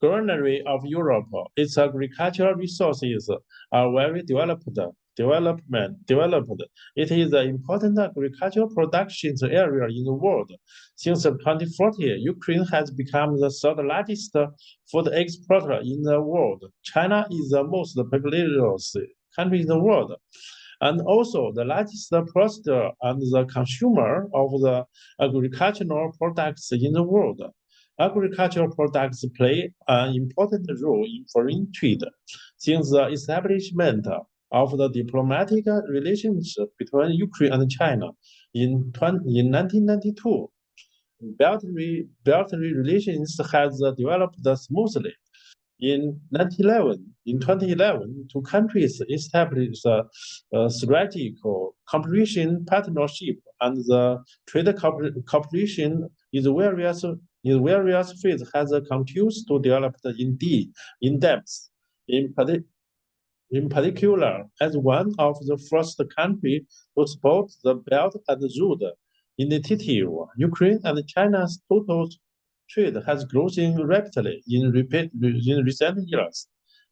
granary of Europe. Its agricultural resources are very developed. It is an important agricultural production area in the world. Since 2014, Ukraine has become the 3rd largest food exporter in the world. China is the most populous country in the world, and also the largest producer and the consumer of the agricultural products in the world. Agricultural products play an important role in foreign trade. Since the establishment of the diplomatic relationship between Ukraine and China in 1992, bilateral relations has developed smoothly. In 2011, 2 countries established a strategic cooperation partnership, and the trade cooperation in various fields has continued to develop in depth. in particular, as one of the first countries to support the Belt and Road Initiative, Ukraine and China's total trade has grown rapidly in recent years,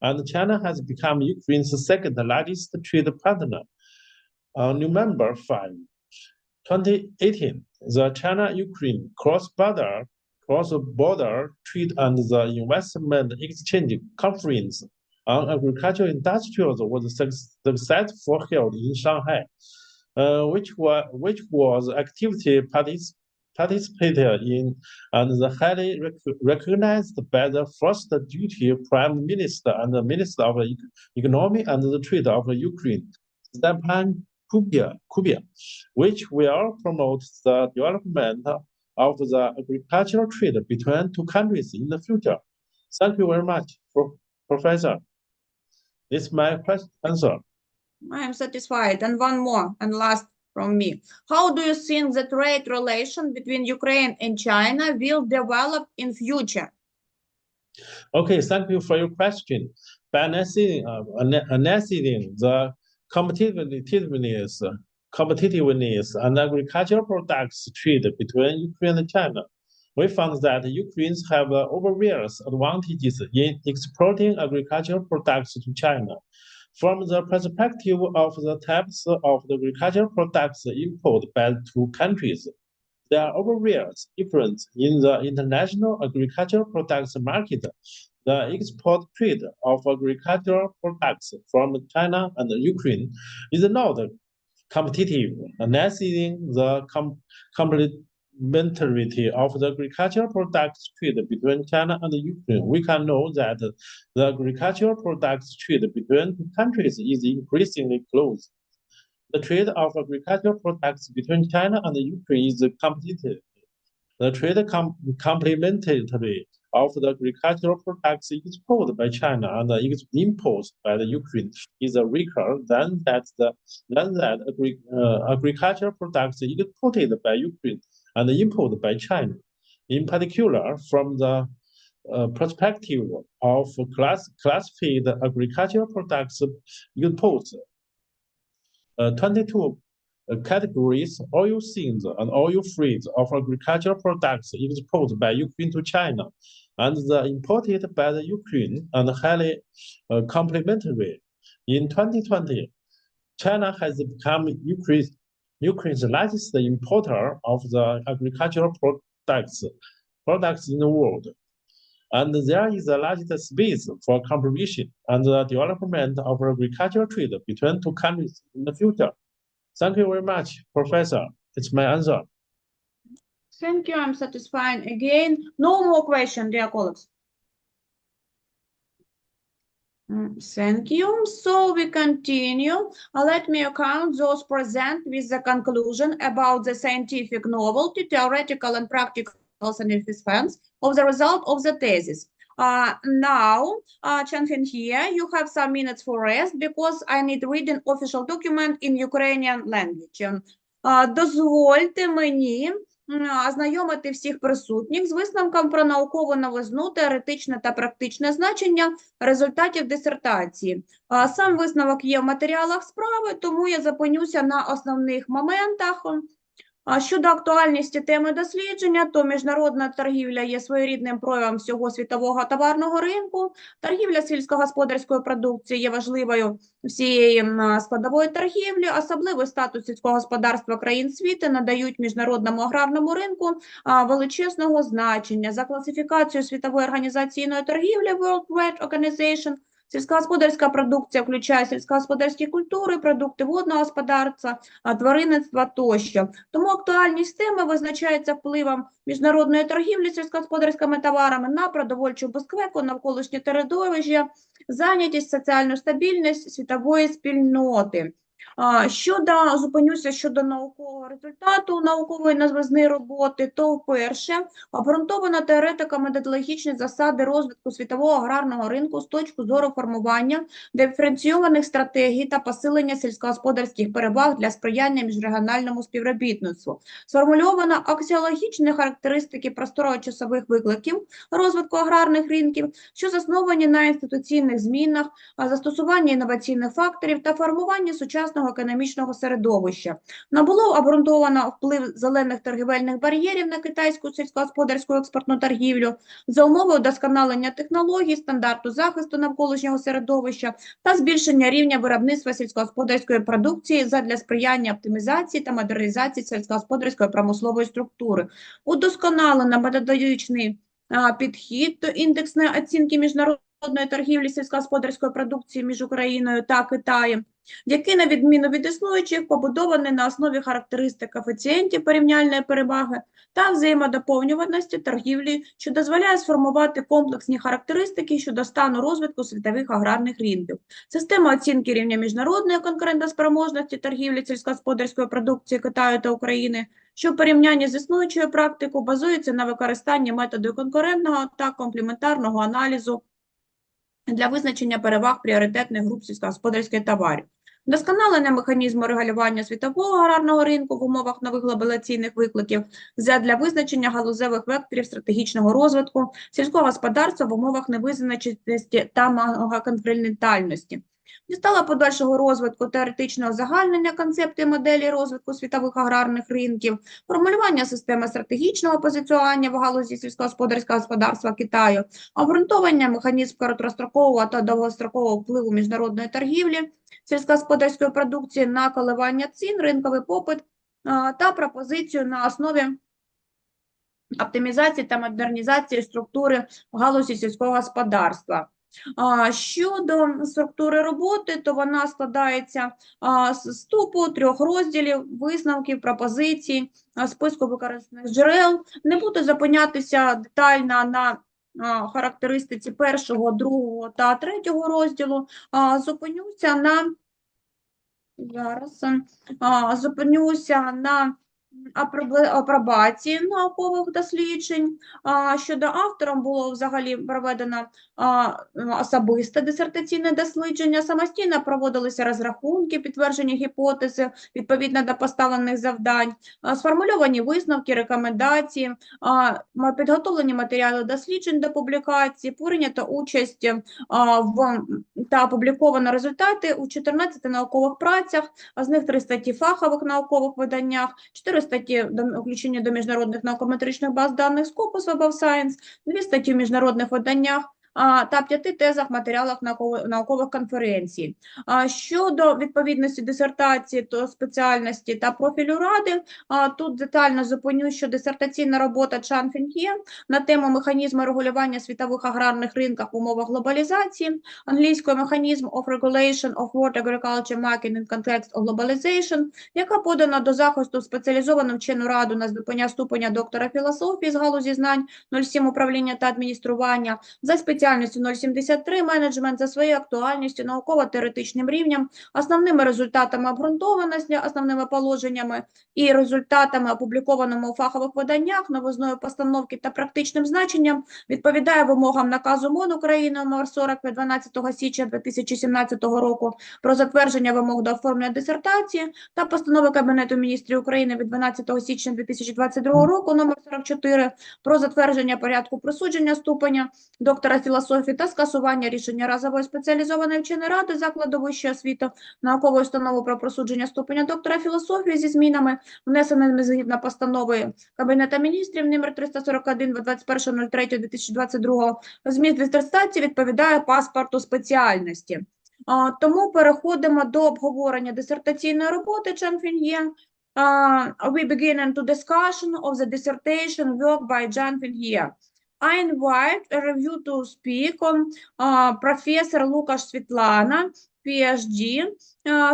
and China has become Ukraine's second largest trade partner. On November 5, 2018, the China-Ukraine cross-border trade and the investment exchange conference on agricultural industrials was successfully held in Shanghai, which was actively participated in and highly recognized by the first duty Prime Minister and the Minister of Economy and the Trade of Ukraine, Stepan Kubia, which will promote the development of the agricultural trade between two countries in the future. Thank you very much, Professor. This is my answer. I am satisfied. And one more and last from me. How do you think the trade relation between Ukraine and China will develop in future? Okay, thank you for your question. By analyzing the competitiveness and agricultural products trade between Ukraine and China, we found that Ukrainians have obvious advantages in exporting agricultural products to China. From the perspective of the types of the agricultural products imported by the two countries, there are obvious differences in the international agricultural products market. The export trade of agricultural products from China and Ukraine is not competitive, analyzing the complementarity of the agricultural products trade between China and Ukraine. We can know that the agricultural products trade between two countries is increasingly close. The trade of agricultural products between China and Ukraine is competitive. The trade complementary of the agricultural products exported by China and imported by the Ukraine is weaker than that agricultural products exported by Ukraine and imported by China. In particular, from the perspective of classified agricultural products imported, 22 categories, oil seeds and oil fruits of agricultural products exported by Ukraine to China and the imported by the Ukraine and highly complementary. In 2020, China has become Ukraine's largest importer of the agricultural products in the world. And there is a largest space for competition and the development of agricultural trade between two countries in the future. Thank you very much, Professor. It's my answer. Thank you. I'm satisfied. Again, no more questions, dear colleagues. Thank you. So we continue. Let me account those present with the conclusion about the scientific novelty, theoretical and practical significance of the result of the thesis. Now, Чжан Фєньфє, you have some minutes for rest because I need reading official document in Ukrainian language. Дозвольте мені ознайомити всіх присутніх з висновком про наукову новизну, теоретичне та практичне значення результатів дисертації. Сам висновок є в матеріалах справи, тому я зупинюся на основних моментах. Щодо актуальності теми дослідження, то міжнародна торгівля є своєрідним проявом всього світового товарного ринку. Торгівля сільськогосподарською продукцією є важливою всієї складової торгівлі. Особливий статус сільського господарства країн світу надають міжнародному аграрному ринку величезного значення. За класифікацією Світової організаційної торгівлі World Trade Organization, сільськогосподарська продукція включає сільськогосподарські культури, продукти водного господарства, тваринництва тощо. Тому актуальність теми визначається впливом міжнародної торгівлі сільськогосподарськими товарами на продовольчу безпеку, навколишнє середовище, зайнятість, соціальну стабільність світової спільноти. Зупинюся щодо наукового результату наукової назвізної роботи, то вперше обґрунтовано теоретико-методологічні засади розвитку світового аграрного ринку з точки зору формування диференційованих стратегій та посилення сільськогосподарських переваг для сприяння міжрегіональному співробітництву. Сформульовано аксіологічні характеристики просторово-часових викликів розвитку аграрних ринків, що засновані на інституційних змінах, застосуванні інноваційних факторів та формуванні сучасного економічного середовища. Було обґрунтовано вплив зелених торгівельних бар'єрів на китайську сільськогосподарську експортну торгівлю за умови удосконалення технологій, стандарту захисту навколишнього середовища та збільшення рівня виробництва сільськогосподарської продукції задля сприяння оптимізації та модернізації сільськогосподарської промислової структури. Удосконалено методологічний підхід до індексної оцінки міжнародної торгівлі сільськогосподарської продукції між Україною та Китаєм, який, на відміну від існуючих, побудований на основі характеристик коефіцієнтів порівняльної переваги та взаємодоповнюваності торгівлі, що дозволяє сформувати комплексні характеристики щодо стану розвитку світових аграрних ринків. Система оцінки рівня міжнародної конкурентоспроможності торгівлі сільськогосподарської продукції Китаю та України, що в порівнянні з існуючою практикою базується на використанні методу конкурентного та комплементарного аналізу для визначення переваг пріоритетних груп сільськогосподарських товарів. Вдосконалення механізму регулювання світового аграрного ринку в умовах нових глобалізаційних викликів для визначення галузевих векторів стратегічного розвитку сільського господарства в умовах невизначеності та многоконфліктальності. Дістала подальшого розвитку теоретичного загальнення концепту і моделі розвитку світових аграрних ринків, формулювання системи стратегічного позиціонування в галузі сільськогосподарського господарства Китаю, обґрунтовання механізм короткострокового та довгострокового впливу міжнародної торгівлі сільськогосподарської продукції на коливання цін, ринковий попит та пропозицію на основі оптимізації та модернізації структури галузі сільського господарства. Щодо структури роботи, то вона складається з ступу 3 розділів, висновків, пропозицій, списку використаних джерел. Не буду зупинятися детально на характеристиці 1, 2 та 3 розділу. Зупинюся на апробації наукових досліджень. Щодо автором було взагалі проведено особисте дисертаційне дослідження, самостійно проводилися розрахунки, підтвердження гіпотези відповідно до поставлених завдань, сформульовані висновки, рекомендації, підготовлені матеріали досліджень до публікації, прийнято участь та опубліковано результати у 14 наукових працях, з них 3 статті в фахових наукових виданнях, 4 статті включені до міжнародних наукометричних баз даних Scopus Web of Science, 2 статті в міжнародних виданнях та 5 тезах, матеріалах наукових конференцій. Щодо відповідності дисертації, то спеціальності та профілю ради, тут детально зупиню, що дисертаційна робота Чжан Фєньфє на тему механізму регулювання світових аграрних ринків в умовах глобалізації, англійською механізм of regulation of world agriculture market in context of globalization, яка подана до захисту в спеціалізовану вчену раду на здобуття ступеня доктора філософії з галузі знань 07 управління та адміністрування, за спеціальністю 073 менеджмент, за своєю актуальністю, науково-теоретичним рівнем, основними результатами обґрунтованості, основними положеннями і результатами, опублікованими у фахових виданнях, новизною постановки та практичним значенням, відповідає вимогам наказу МОН України номер 40 від 12 січня 2017 року про затвердження вимог до оформлення дисертації та постанови Кабінету міністрів України від 12 січня 2022 року номер 44 про затвердження порядку присудження ступеня доктора філософії та скасування рішення разової спеціалізованої вченої ради закладу вищої освіти наукової установи про присудження ступеня доктора філософії зі змінами, внесеними згідно постанови Кабінету міністрів номер 341 від 21.03.2022. Зміст дисертації відповідає паспорту спеціальності. Тому переходимо до обговорення дисертаційної роботи Чжан Фєньфє. We begin into discussion of the dissertation work by Чжан Фєньфє. I invite a review to speak on Professor Lukash Svetlana, PhD,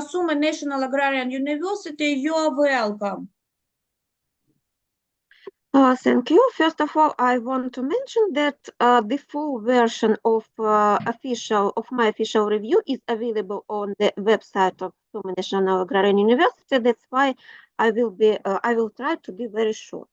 Sumy National Agrarian University. You are welcome. Thank you. First of all, I want to mention that the full version of my official review is available on the website of Sumy National Agrarian University. That's why I will try to be very short.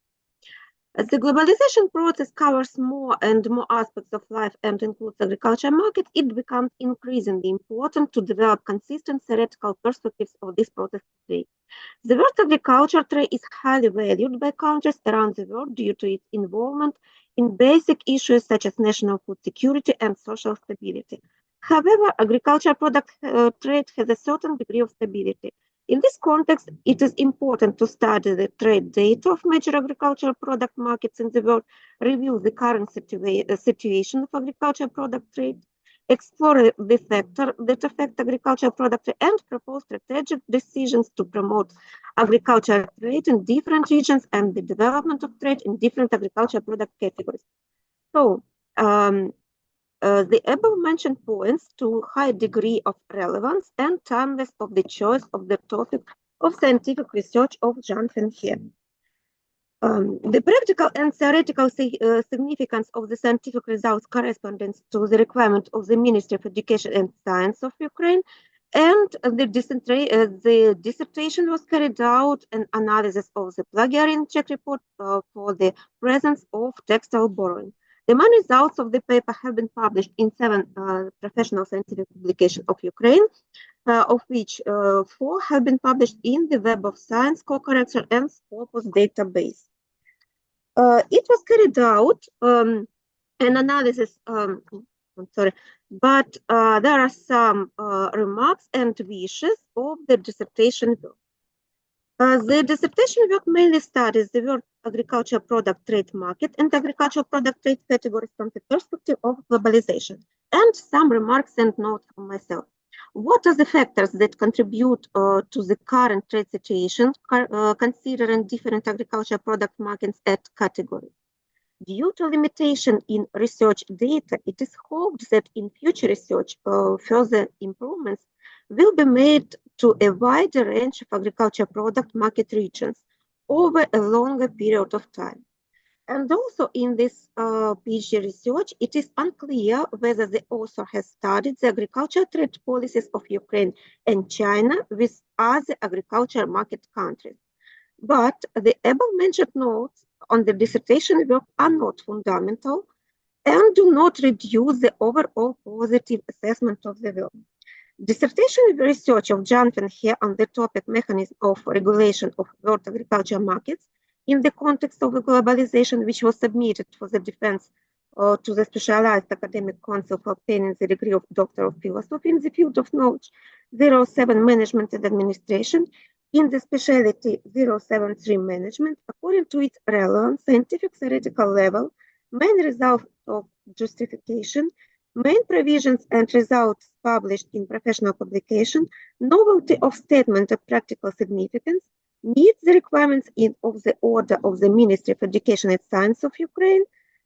As the globalization process covers more and more aspects of life and includes agriculture markets, it becomes increasingly important to develop consistent theoretical perspectives of this process today. The word agriculture trade is highly valued by countries around the world due to its involvement in basic issues such as national food security and social stability. However, agriculture product trade has a certain degree of stability. In this context, it is important to study the trade data of major agricultural product markets in the world, review the current situation of agricultural product trade, explore the factors that affect agricultural product trade, and propose strategic decisions to promote agricultural trade in different regions and the development of trade in different agricultural product categories. So, the above-mentioned points to high degree of relevance and timeless of the choice of the topic of scientific research of Chжан Фєньфє. The practical and theoretical significance of the scientific results corresponds to the requirement of the Ministry of Education and Science of Ukraine, and the dissertation was carried out an analysis of the plagiarism check report for the presence of textile borrowing. The main results of the paper have been published in 7 professional scientific publications of Ukraine, of which 4 have been published in the Web of Science, Co-Correction, and Scopus database. It was carried out an analysis, but there are some remarks and wishes of the dissertation work. The dissertation work mainly studies the world agricultural product trade market and agricultural product trade categories from the perspective of globalization, and some remarks and notes from myself. What are the factors that contribute to the current trade situation, considering different agricultural product markets at categories? Due to limitation in research data, it is hoped that in future research, further improvements will be made to a wider range of agricultural product market regions over a longer period of time. And also in this PhD research, it is unclear whether the author has studied the agricultural trade policies of Ukraine and China with other agricultural market countries. But the above-mentioned notes on the dissertation work are not fundamental and do not reduce the overall positive assessment of the work. Dissertation research of Chжан Фєньфє on the topic mechanism of regulation of world agriculture markets in the context of the globalization, which was submitted for the defense to the Specialized Academic Council for obtaining the degree of Doctor of Philosophy in the field of knowledge 07 Management and Administration in the specialty 073 Management, according to its relevant scientific theoretical level, main results of justification, main provisions and results published in professional publication, novelty of statement of practical significance, meets the requirements of the order of the Ministry of Education and Science of Ukraine,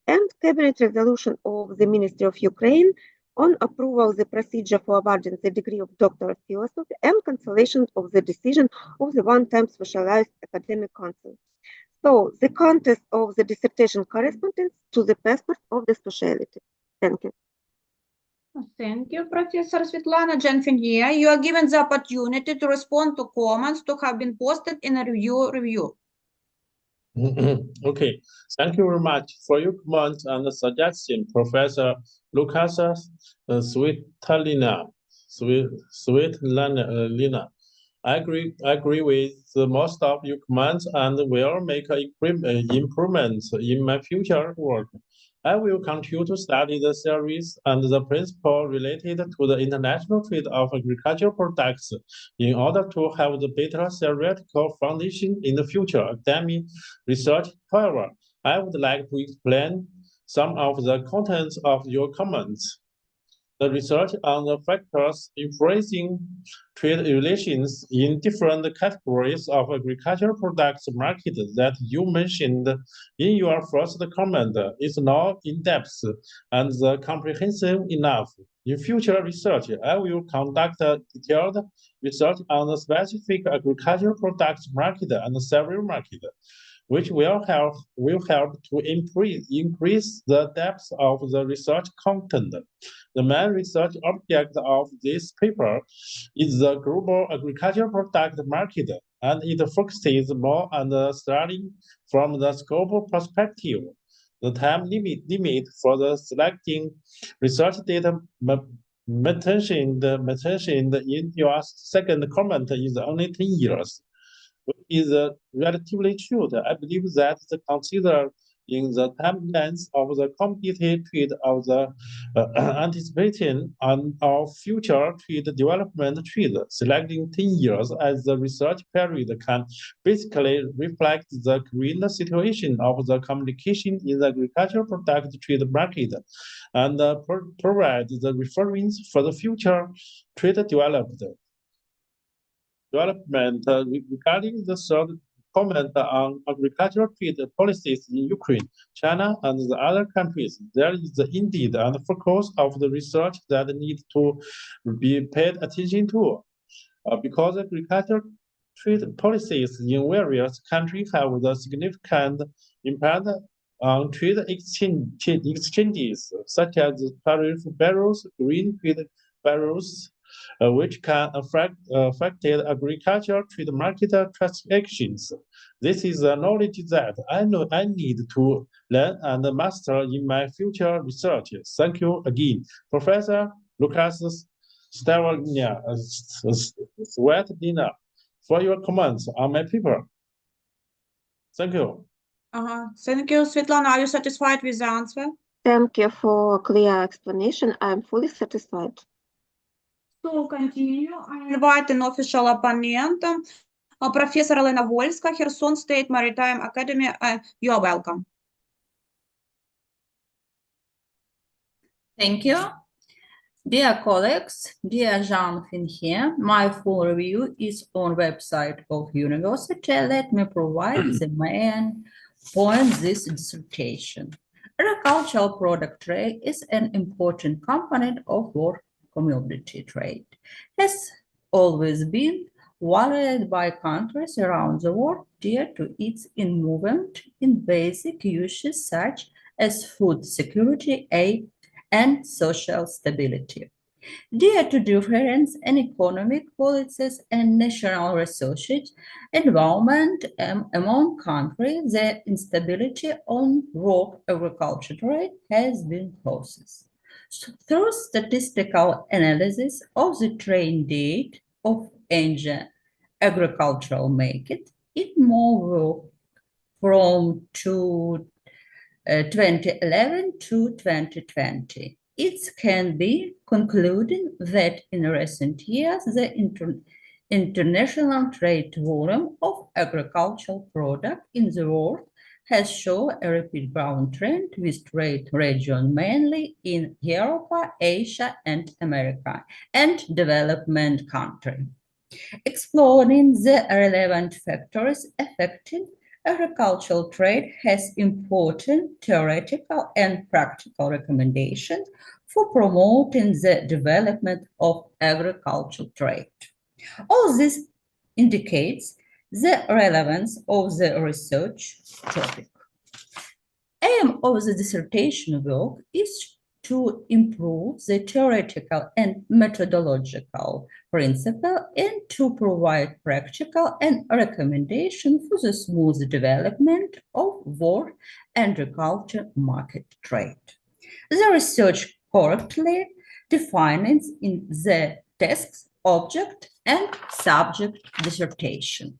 and Cabinet resolution of the Ministry of Ukraine on approval of the procedure for awarding the degree of Doctor of Philosophy and cancellation of the decision of the one-time Specialized Academic Council. So the content of the dissertation corresponds to the passport of the specialty. Thank you. Thank you, Professor Svetlana Chžan Фєньфє. You are given the opportunity to respond to comments to have been posted in a review. Okay, thank you very much for your comments and suggestion, Professor Lucas Svetlana. I agree with most of your comments and will make improvements in my future work. I will continue to study the theories and the principles related to the international trade of agricultural products in order to have the better theoretical foundation in the future academic research. However, I would like to explain some of the contents of your comments. The research on the factors influencing trade relations in different categories of agricultural products market that you mentioned in your first comment is not in-depth and comprehensive enough. In future research, I will conduct a detailed research on the specific agricultural products market and several markets. which will help to increase the depth of the research content. The main research object of this paper is the global agricultural product market, and it focuses more on the studying from the scope perspective. The time limit for the selecting research data mentioned in your second comment is only 10 years, which is relatively short. I believe that considering the timelines of the competitive trade of the anticipating on our future trade development trade, selecting 10 years as the research period can basically reflect the current situation of the communication in the agricultural product trade market and provide the reference for the future trade development. Regarding the third comment on agricultural trade policies in Ukraine, China, and the other countries, there is indeed a focus of the research that needs to be paid attention to, because agricultural trade policies in various countries have a significant impact on trade exchanges, such as tariff barriers, green trade barriers, which can affect agricultural trade market transactions. This is a knowledge that I know I need to learn and master in my future research. Thank you again, Professor Lucas Svetlina, for your comments on my paper. Thank you. Thank you, Svetlana. Are you satisfied with the answer? Thank you for clear explanation. I'm fully satisfied. So continue. I invite an official opponent, Professor Elena Volska, Kherson State Maritime Academy. You are welcome. Thank you. Dear colleagues, dear Chжан Фєньфє, my full review is on website of university. Let me provide the main point this dissertation. Agricultural product trade is an important component of world commodity trade. Has always been valued by countries around the world due to its involvement in basic issues such as food security, aid, and social stability. Due to difference in economic policies and national resources involvement among countries, the instability on world agriculture trade has been processed. So, through statistical analysis of the trade data of Asian agricultural market, it moved from 2011 to 2020. It can be concluded that in recent years, the international trade volume of agricultural products in the world has shown a rapid growth trend with trade regions mainly in Europe, Asia, and America, and development countries. Exploring the relevant factors affecting agricultural trade has important theoretical and practical recommendations for promoting the development of agricultural trade. All this indicates the relevance of the research topic. Aim of the dissertation work is to improve the theoretical and methodological principle and to provide practical and recommendation for the smooth development of world agriculture market trade. The research correctly defines in the text, object, and subject dissertation.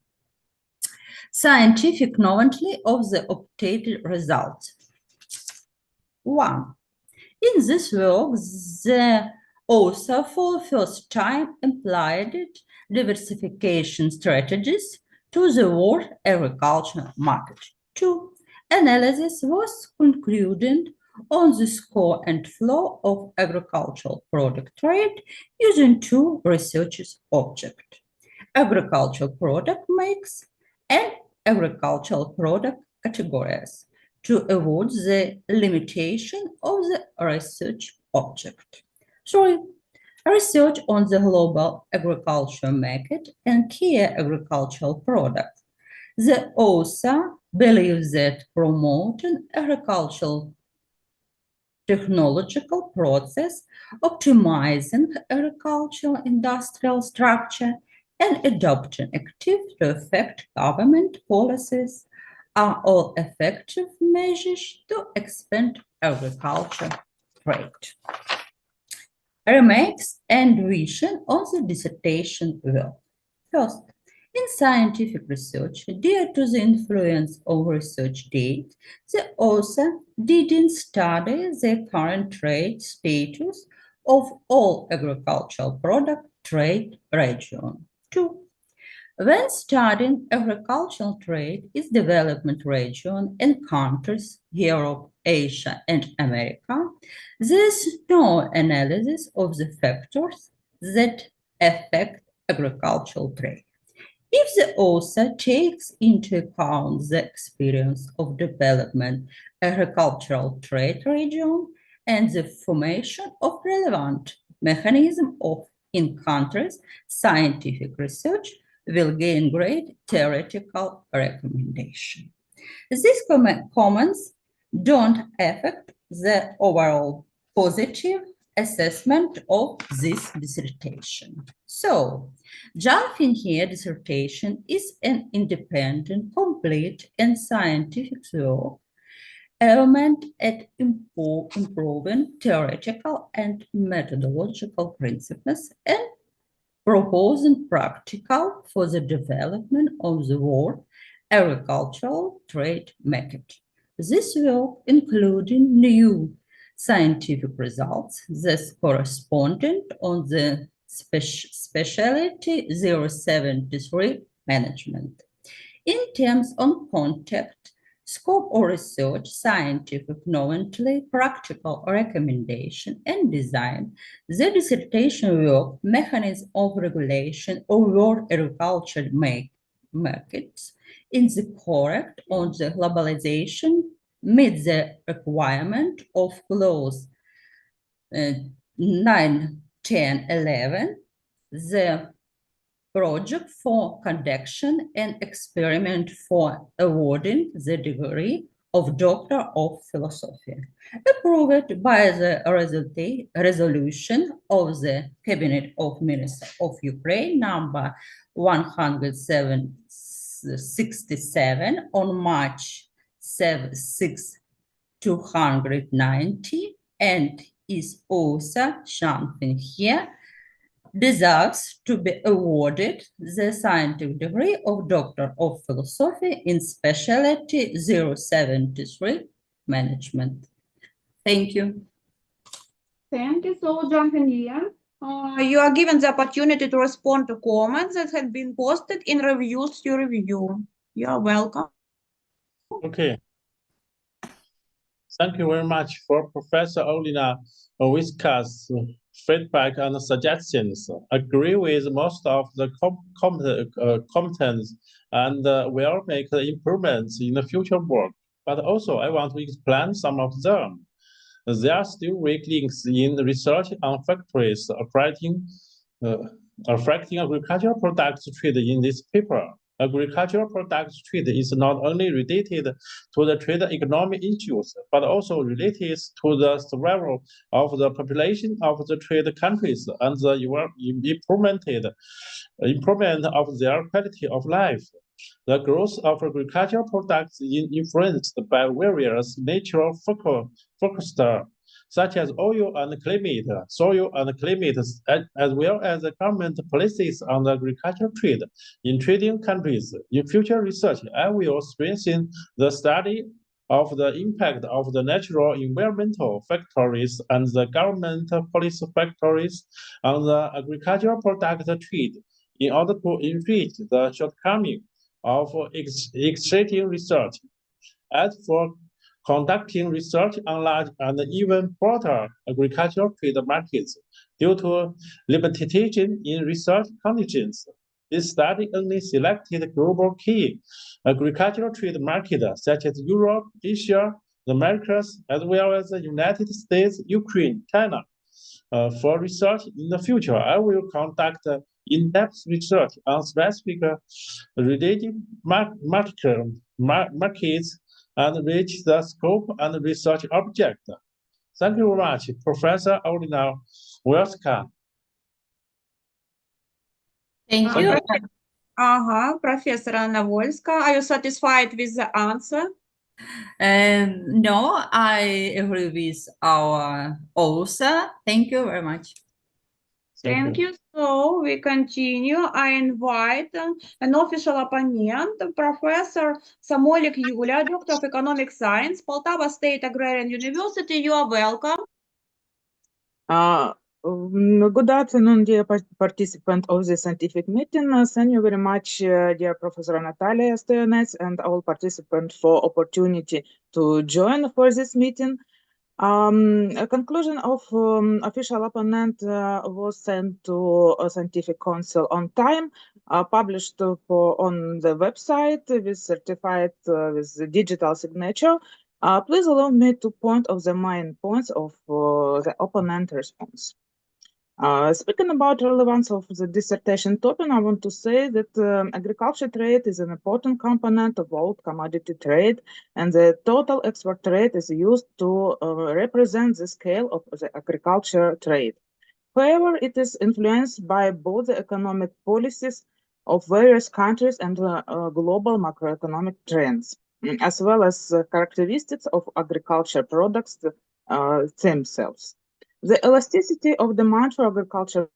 Scientific novelty of the obtained results. 1. In this work, the author for the first time applied diversification strategies to the world agricultural market. 2. Analysis was concluded on the scope and flow of agricultural product trade using two research objects: agricultural product mix and agricultural product categories, to avoid the limitation of the research object. 3. Research on the global agricultural market and key agricultural products. The author believes that promoting agricultural technological process, optimizing agricultural industrial structure, and adopting active to effect government policies are all effective measures to expand agriculture trade. Remarks and vision on the dissertation work. First, in scientific research, due to the influence of research data, the author didn't study the current trade status of all agricultural product trade regions. 2. When studying agricultural trade in development region and countries, Europe, Asia, and America, there is no analysis of the factors that affect agricultural trade. If the author takes into account the experience of development agricultural trade region and the formation of relevant mechanism of in countries, scientific research will gain great theoretical recommendation. These comments don't affect the overall positive assessment of this dissertation. So, Chжан Fєньфє dissertation is an independent, complete, and scientific work aimed at improving theoretical and methodological principles and proposing practical for the development of the world agricultural trade market. This work, including new scientific results that corresponded on the specialty 073 management. In terms of content, scope of research, scientific novelty, practical recommendation, and design, the dissertation work mechanism of regulation of world agriculture markets in the correct on the globalization meet the requirement of clause 9, 10, 11, the project for conduction and experiment for awarding the degree of Doctor of Philosophy, approved by the resolution of the Cabinet of Ministers of Ukraine number 167 on March 6, 290, and its author, Chžan Fєnьfє, deserves to be awarded the scientific degree of Doctor of Philosophy in specialty 073 management. Thank you. Thank you so, Chžan Fєnьfє. You are given the opportunity to respond to comments that have been posted in reviews you review. You are welcome. Okay. Thank you very much for Professor Olina Whiskas' feedback and suggestions. Agree with most of the contents and will make the improvements in the future work. But also, I want to explain some of them. There are still weak links in research on factories affecting agricultural products trade in this paper. Agricultural products trade is not only related to the trade economic issues, but also related to the survival of the population of the trade countries and the improvement of their quality of life. The growth of agricultural products is influenced by various natural factors, such as oil and climate, soil and climate, as well as the government policies on the agricultural trade in trading countries. In future research, I will strengthen the study of the impact of the natural environmental factors and the government policy factors on the agricultural product trade in order to enrich the shortcoming of existing research. As for conducting research on large and even broader agricultural trade markets due to limitation in research conditions, this study only selected global key agricultural trade markets such as Europe, Asia, the Americas, as well as the United States, Ukraine, China. For research in the future, I will conduct in-depth research on specific related markets and reach the scope and research object. Thank you very much, Professor Olina. Welcome. Thank you. Professor Anna Volska, are you satisfied with the answer? No, I agree with our author. Thank you very much. Thank you. So we continue. I invite an official opponent, Professor Samolik Yulia, Doctor of Economic Science, Poltava State Agrarian University. You are welcome. Good afternoon, dear participant of the scientific meeting. Thank you very much, dear Professor Natalia Stoyanets and all participants for opportunity to join for this meeting. A conclusion of official opponent was sent to a scientific council on time, published on the website with certified with the digital signature. Please allow me to point out the main points of the opponent response. Speaking about relevance of the dissertation topic, I want to say that agriculture trade is an important component of all commodity trade, and the total export trade is used to represent the scale of the agriculture trade. However, it is influenced by both the economic policies of various countries and global macroeconomic trends, as well as characteristics of agriculture products themselves. The elasticity of demand for agricultural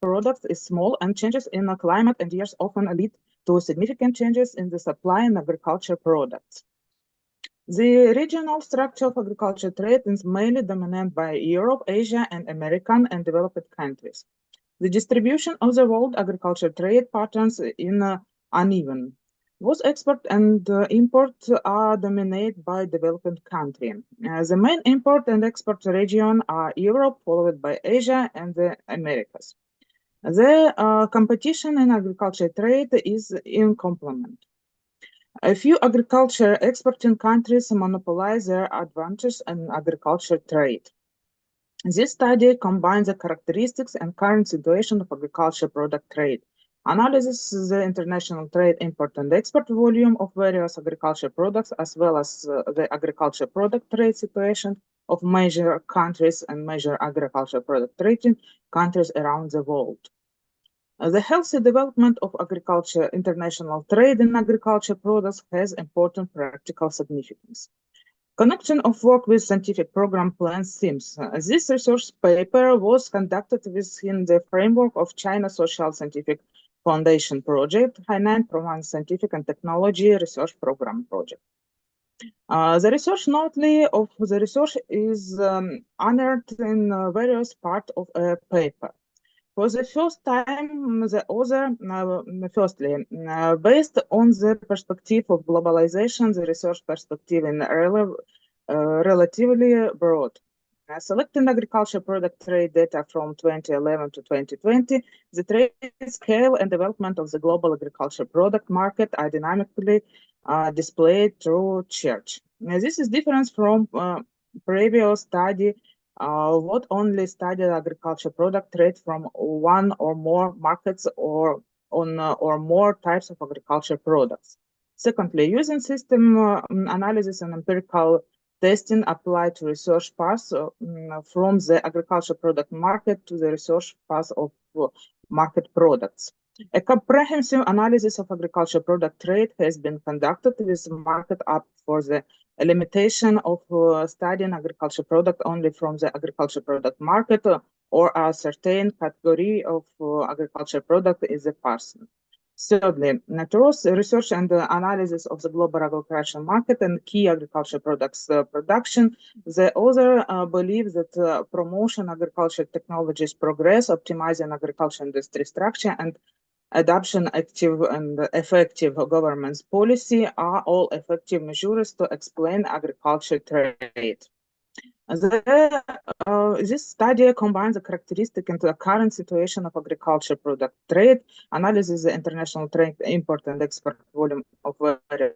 products is small, and changes in the climate and years often lead to significant changes in the supply in agriculture products. The regional structure of agriculture trade is mainly dominated by Europe, Asia, and American and developed countries. The distribution of the world agriculture trade patterns is uneven. Both export and import are dominated by developing countries. The main import and export region are Europe, followed by Asia and the Americas. The competition in agriculture trade is in complement. A few agriculture exporting countries monopolize their advantage in agriculture trade. This study combines the characteristics and current situation of agriculture product trade. Analyzes the international trade import and export volume of various agriculture products, as well as the agriculture product trade situation of major countries and major agriculture product trading countries around the world. The healthy development of agriculture international trade in agriculture products has important practical significance. Connection of work with scientific program plans themes. This research paper was conducted within the framework of China Social Scientific Foundation project, Hainan Province Scientific and Technology Research Program project. The research note of the research is honored in various parts of a paper. For the first time, the author, firstly, based on the perspective of globalization, the research perspective is relatively broad. Selecting agriculture product trade data from 2011 to 2020, the trade scale and development of the global agriculture product market are dynamically displayed through charts. This is different from previous study what only studied agriculture product trade from one or more markets or on or more types of agriculture products. Secondly, using system analysis and empirical testing applied to research paths from the agriculture product market to the research path of market products. A comprehensive analysis of agriculture product trade has been conducted with market up for the limitation of studying agriculture product only from the agriculture product market or a certain category of agriculture product is a person. Thirdly, through research and analysis of the global agricultural market and key agriculture products production, the author believes that promotion agriculture technologies progress, optimizing agriculture industry structure, and adoption active and effective government's policy are all effective measures to explain agriculture trade. This study combines the characteristic and the current situation of agriculture product trade, analyzes the international trade import and export volume of various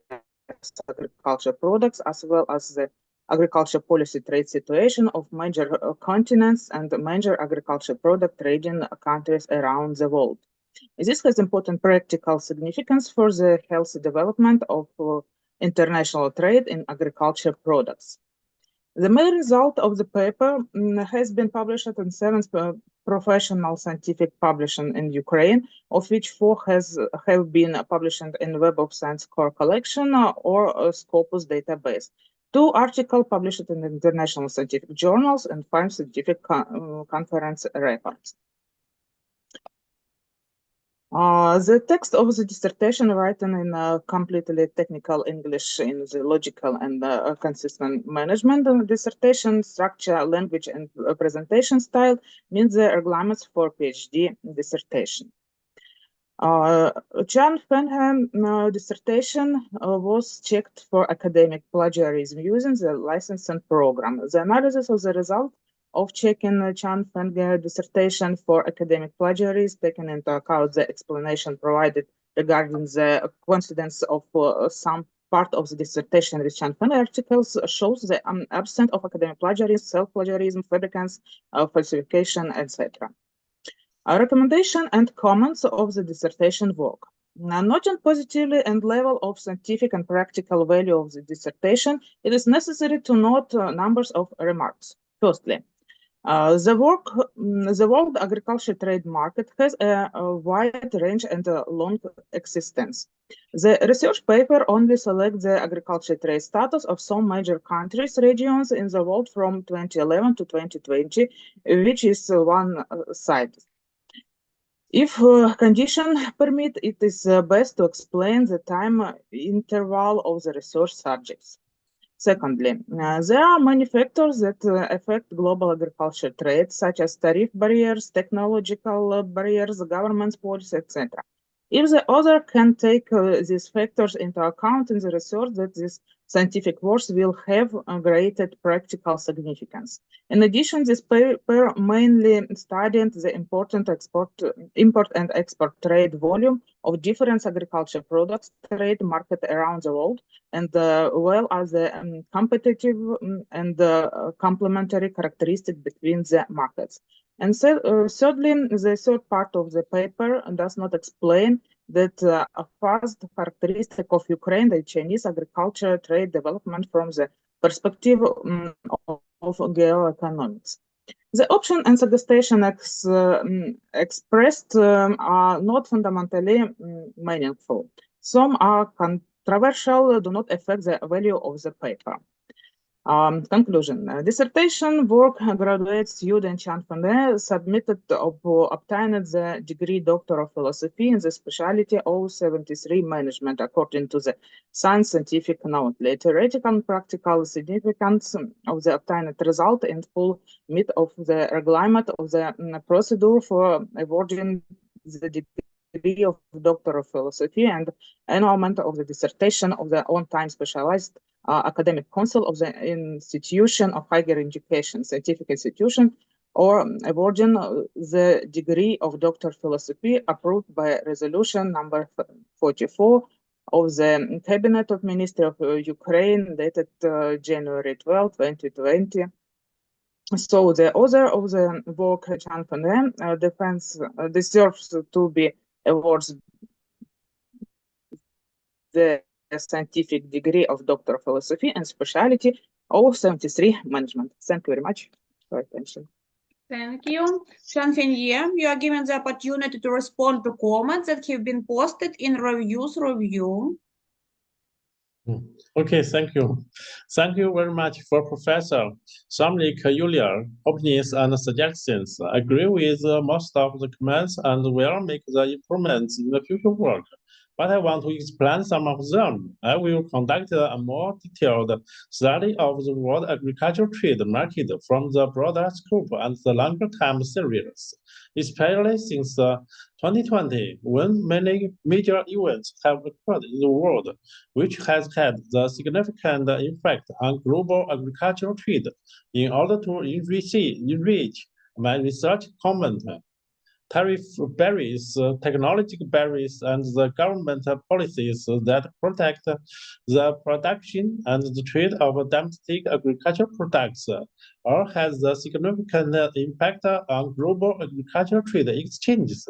agriculture products, as well as the agriculture policy trade situation of major continents and major agriculture product trading countries around the world. This has important practical significance for the healthy development of international trade in agriculture products. The main result of the paper has been published in 7 professional scientific publications in Ukraine, of which 4 have been published in Web of Science core collection or Scopus database. 2 articles published in international scientific journals and 5 scientific conference reports. The text of the dissertation, written in completely technical English in the logical and consistent management of dissertation structure, language, and presentation style, means the requirements for PhD dissertation. Chжan Fєньфє dissertation was checked for academic plagiarism using the licensing program. The analysis of the result of checking Chžan Fєnьfє dissertation for academic plagiarism, taking into account the explanation provided regarding the coincidence of some part of the dissertation with Chžan Fєnьfє articles, shows the absence of academic plagiarism, self-plagiarism, fabricants, falsification, etc. A recommendation and comments of the dissertation work. Noting positively and level of scientific and practical value of the dissertation, it is necessary to note numbers of remarks. Firstly, the world agriculture trade market has a wide range and a long existence. The research paper only selects the agriculture trade status of some major countries, regions in the world from 2011 to 2020, which is one side. If conditions permit, it is best to explain the time interval of the research subjects. Secondly, there are many factors that affect global agriculture trade, such as tariff barriers, technological barriers, government policy, etc. If the author can take these factors into account in the research, that this scientific work will have greater practical significance. In addition, this paper mainly studied the important import and export trade volume of different agriculture products trade market around the world, and well as the competitive and complementary characteristics between the markets. And thirdly, the third part of the paper does not explain that a first characteristic of Ukraine, the Chinese agriculture trade development from the perspective of geoeconomics. The option and suggestion expressed are not fundamentally meaningful. Some are controversial, do not affect the value of the paper. Conclusion. Dissertation work graduate student Chžan Fєnьfє submitted obtained the degree Doctor of Philosophy in the specialty 073 Management according to the scientific note. The theoretical and practical significance of the obtained result in full meet of the requirement of the procedure for awarding the degree of Doctor of Philosophy and annulment of the dissertation of the on-time specialized academic council of the institution of higher education, scientific institution, or awarding the degree of Doctor of Philosophy approved by resolution number 44 of the Cabinet of Ministry of Ukraine dated January 12, 2020. So the author of the work, Chžan Fєnьfє, deserves to be awarded the scientific degree of Doctor of Philosophy and specialty 073 Management. Thank you very much for your attention. Thank you. Chžan Fєnьfє, you are given the opportunity to respond to comments that have been posted in Reviews Review. Okay, thank you. Thank you very much for Professor Samlik Yulia opinions and suggestions. I agree with most of the comments and will make the improvements in the future work. But I want to explain some of them. I will conduct a more detailed study of the world agricultural trade market from the broader scope and the longer time series, especially since 2020, when many major events have occurred in the world, which has had the significant effect on global agricultural trade. In order to enrich my research comment, tariff barriers, technological barriers, and the government policies that protect the production and the trade of domestic agricultural products, all has a significant impact on global agricultural trade exchanges.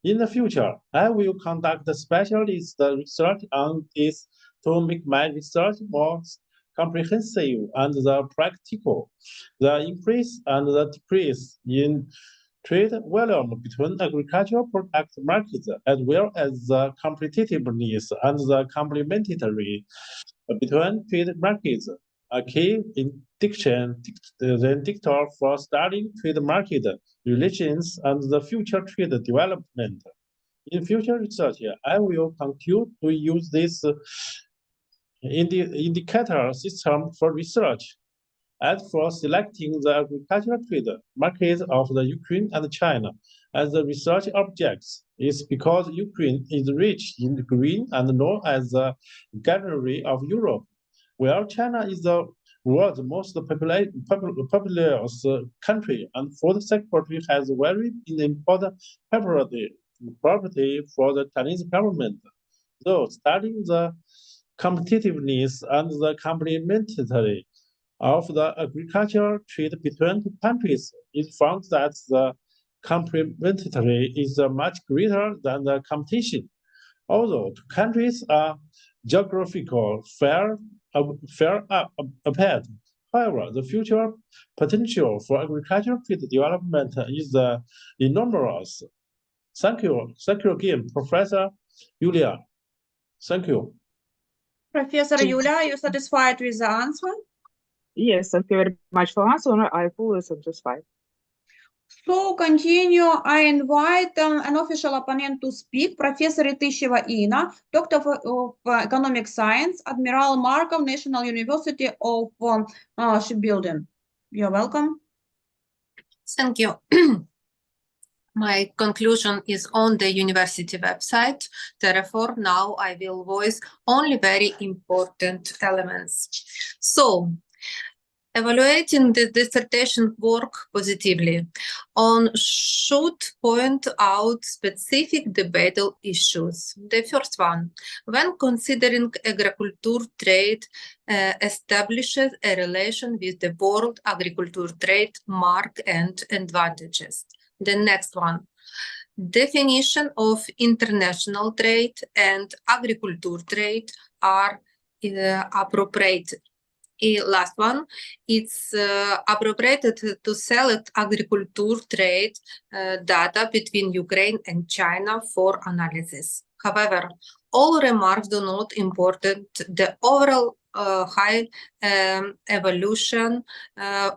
In the future, I will conduct specialist research on this to make my research more comprehensive and practical. The increase and the decrease in trade volume between agricultural product markets, as well as the competitiveness and the complementarity between trade markets, a key indicator for studying trade market relations and the future trade development. In future research, I will continue to use this indicator system for research. As for selecting the agricultural trade markets of the Ukraine and China as the research objects is because Ukraine is rich in grain and known as the granary of Europe, while China is the world's most populous country, and food sector has very important property for the Chinese government. So studying the competitiveness and the complementarity of the agricultural trade between two countries, it found that the complementarity is much greater than the competition. Although two countries are geographical far apart, however, the future potential for agricultural trade development is enormous. Thank you. Thank you again, Professor Julia. Thank you. Professor Julia, are you satisfied with the answer? Yes, thank you very much for answering. I fully satisfied. So continue, I invite an official opponent to speak, Professor Itisheva Ina, Doctor of Economic Science, Admiral Markov, National University of Shipbuilding. You're welcome. Thank you. My conclusion is on the university website. Therefore, now I will voice only very important elements. So, evaluating the dissertation work positively should point out specific debatable issues. The first one, when considering agriculture trade, establishes a relation with the world agriculture trade mark and advantages. The next one, definition of international trade and agriculture trade are appropriate. Last one, it's appropriate to select agriculture trade data between Ukraine and China for analysis. However, all remarks do not important the overall high evolution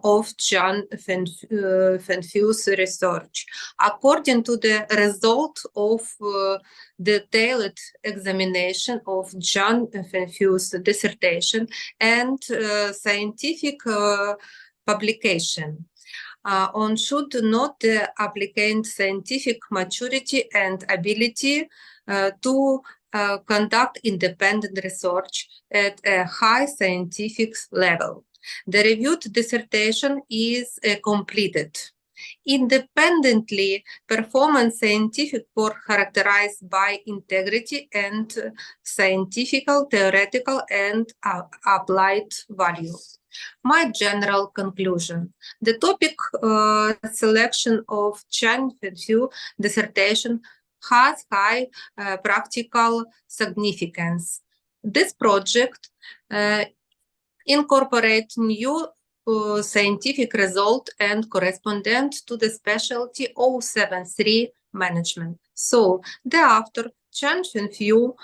of Chжан Фєньфє's research. According to the result of detailed examination of Чжан Фєньфє's dissertation and scientific publication, on should note the applicant scientific maturity and ability to conduct independent research at a high scientific level. The reviewed dissertation is completed. Independently, performance scientific work characterized by integrity and scientific, theoretical, and applied value. My general conclusion. The topic selection of Чжан Фєньфє dissertation has high practical significance. This project incorporates new scientific result and correspondent to the specialty 073 management. So, thereafter, Чжан Фєньфє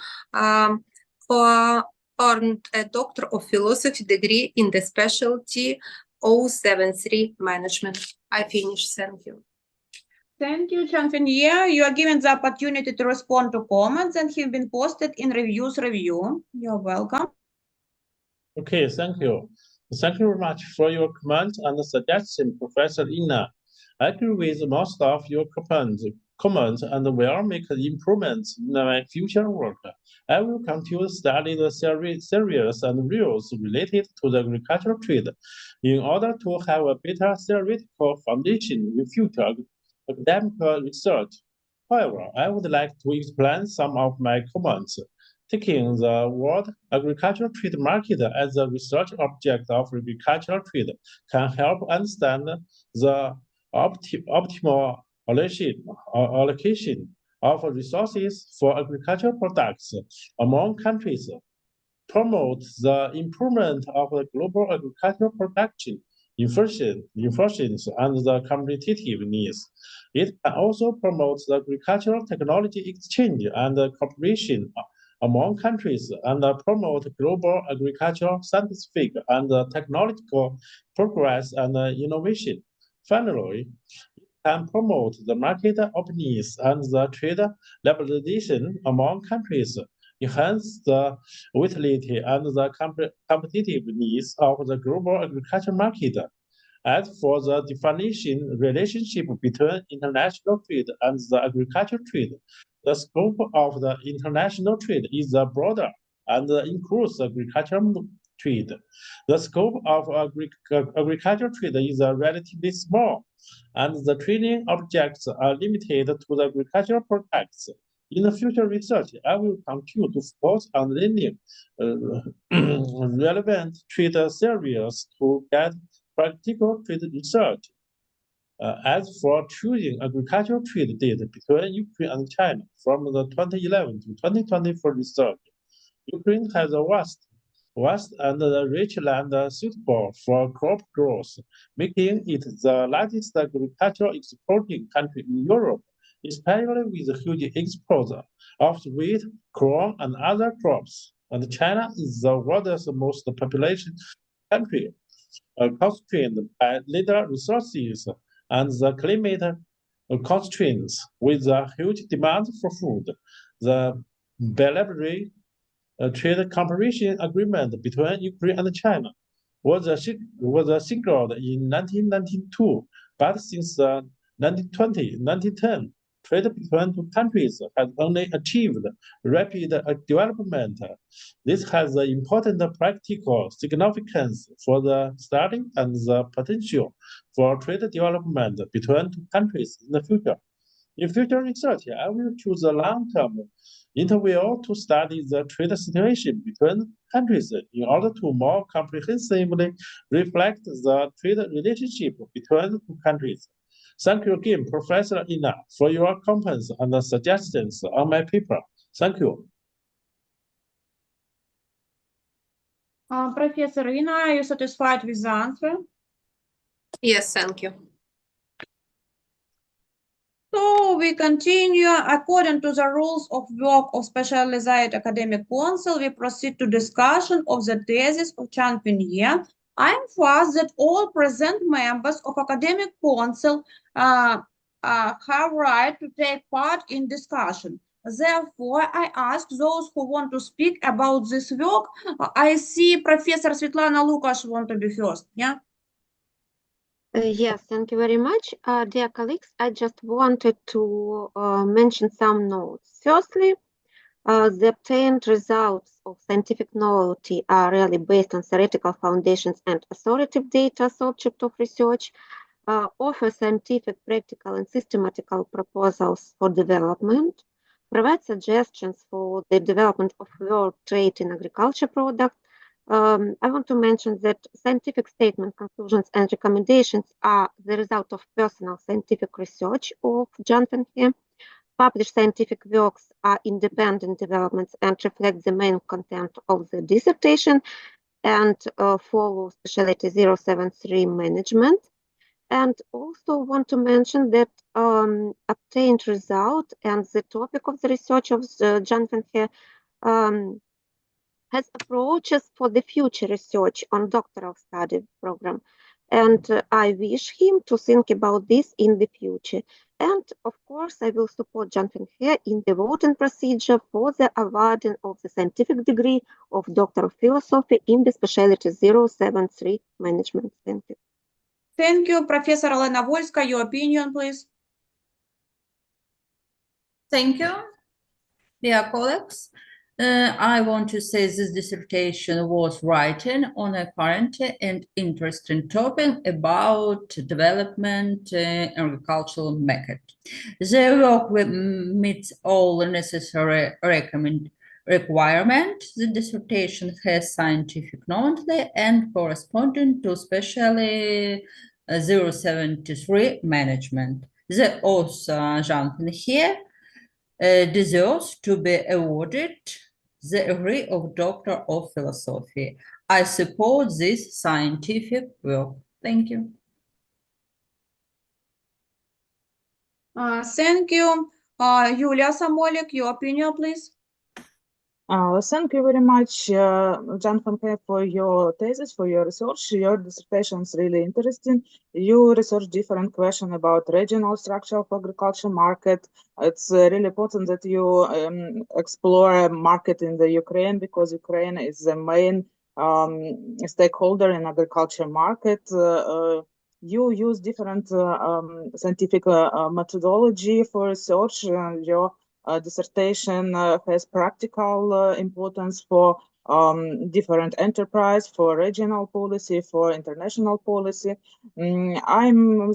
earned a Doctor of Philosophy degree in the specialty 073 management. I finish. Thank you. Thank you, Чжан Фєньфє. You are given the opportunity to respond to comments and have been posted in reviews review. You're welcome. Okay, thank you. Thank you very much for your comments and suggestion, Professor Ina. I agree with most of your comments and will make improvements in my future work. I will continue to study the theories and rules related to the agricultural trade in order to have a better theoretical foundation in future academic research. However, I would like to explain some of my comments. Taking the World Agricultural Trade Market as a research object of agricultural trade can help understand the optimal allocation of resources for agricultural products among countries, promote the improvement of the global agricultural production, efficiency, and the competitiveness. It can also promote the agricultural technology exchange and cooperation among countries and promote global agricultural, scientific, and technological progress and innovation. Finally, it can promote the market openness and the trade liberalization among countries, enhance the vitality and the competitiveness of the global agriculture market. As for the definition relationship between international trade and the agricultural trade, the scope of the international trade is broader and includes agricultural trade. The scope of agricultural trade is relatively small, and the trading objects are limited to the agricultural products. In the future research, I will continue to focus on learning relevant trade theories to get practical trade research. As for choosing agricultural trade data between Ukraine and China from the 2011 to 2024 research, Ukraine has a vast and rich land suitable for crop growth, making it the largest agricultural exporting country in Europe, especially with a huge export of wheat, corn, and other crops. And China is the world's most population country, constrained by little resources and the climate constraints with a huge demand for food. The bilateral trade cooperation agreement between Ukraine and China was signed in 1992, but since 1910, trade between two countries has only achieved rapid development. This has important practical significance for the study and the potential for trade development between two countries in the future. In future research, I will choose a long-term interval to study the trade situation between countries in order to more comprehensively reflect the trade relationship between two countries. Thank you again, Professor Ina, for your comments and suggestions on my paper. Thank you. Professor Ina, are you satisfied with the answer? Yes, thank you. So we continue. According to the rules of work of Specialized Academic Council, we proceed to discussion of the thesis of Chжан Фєньфє. I enforce that all present members of Academic Council have right to take part in discussion. Therefore, I ask those who want to speak about this work. I see Professor Svetlana Lukash want to be first. Yeah. Yes, thank you very much. Dear colleagues, I just wanted to mention some notes. Firstly, the obtained results of scientific novelty are really based on theoretical foundations and authoritative data as object of research, offer scientific, practical, and systematical proposals for development, provide suggestions for the development of world trade in agriculture products. I want to mention that scientific statements, conclusions, and recommendations are the result of personal scientific research of Chжан Фєньфє. Published scientific works are independent developments and reflect the main content of the dissertation and follow specialty 073 management. And also want to mention that obtained result and the topic of the research of Chжан Фєньфє has approaches for the future research on doctoral study program. And I wish him to think about this in the future. And of course, I will support Chжан Фєньфє in the voting procedure for the awarding of the scientific degree of Doctor of Philosophy in the specialty 073 management. Thank you. Thank you, Professor Elena Volska. Your opinion, please. Thank you, dear colleagues. I want to say this dissertation was written on a current and interesting topic about development agricultural method. The work meets all the necessary requirements. The dissertation has scientific knowledge and corresponding to specially 073 management. The author, Chжan Fєnьфє, deserves to be awarded the degree of Doctor of Philosophy. I support this scientific work. Thank you. Thank you. Yulia Samolik, your opinion, please. Thank you very much, Chжan Fєnьфє, for your thesis, for your research. Your dissertation is really interesting. You research different questions about regional structure of agriculture market. It's really important that you explore market in the Ukraine, because Ukraine is the main stakeholder in agriculture market. You use different scientific methodology for research. Your dissertation has practical importance for different enterprise, for regional policy, for international policy. I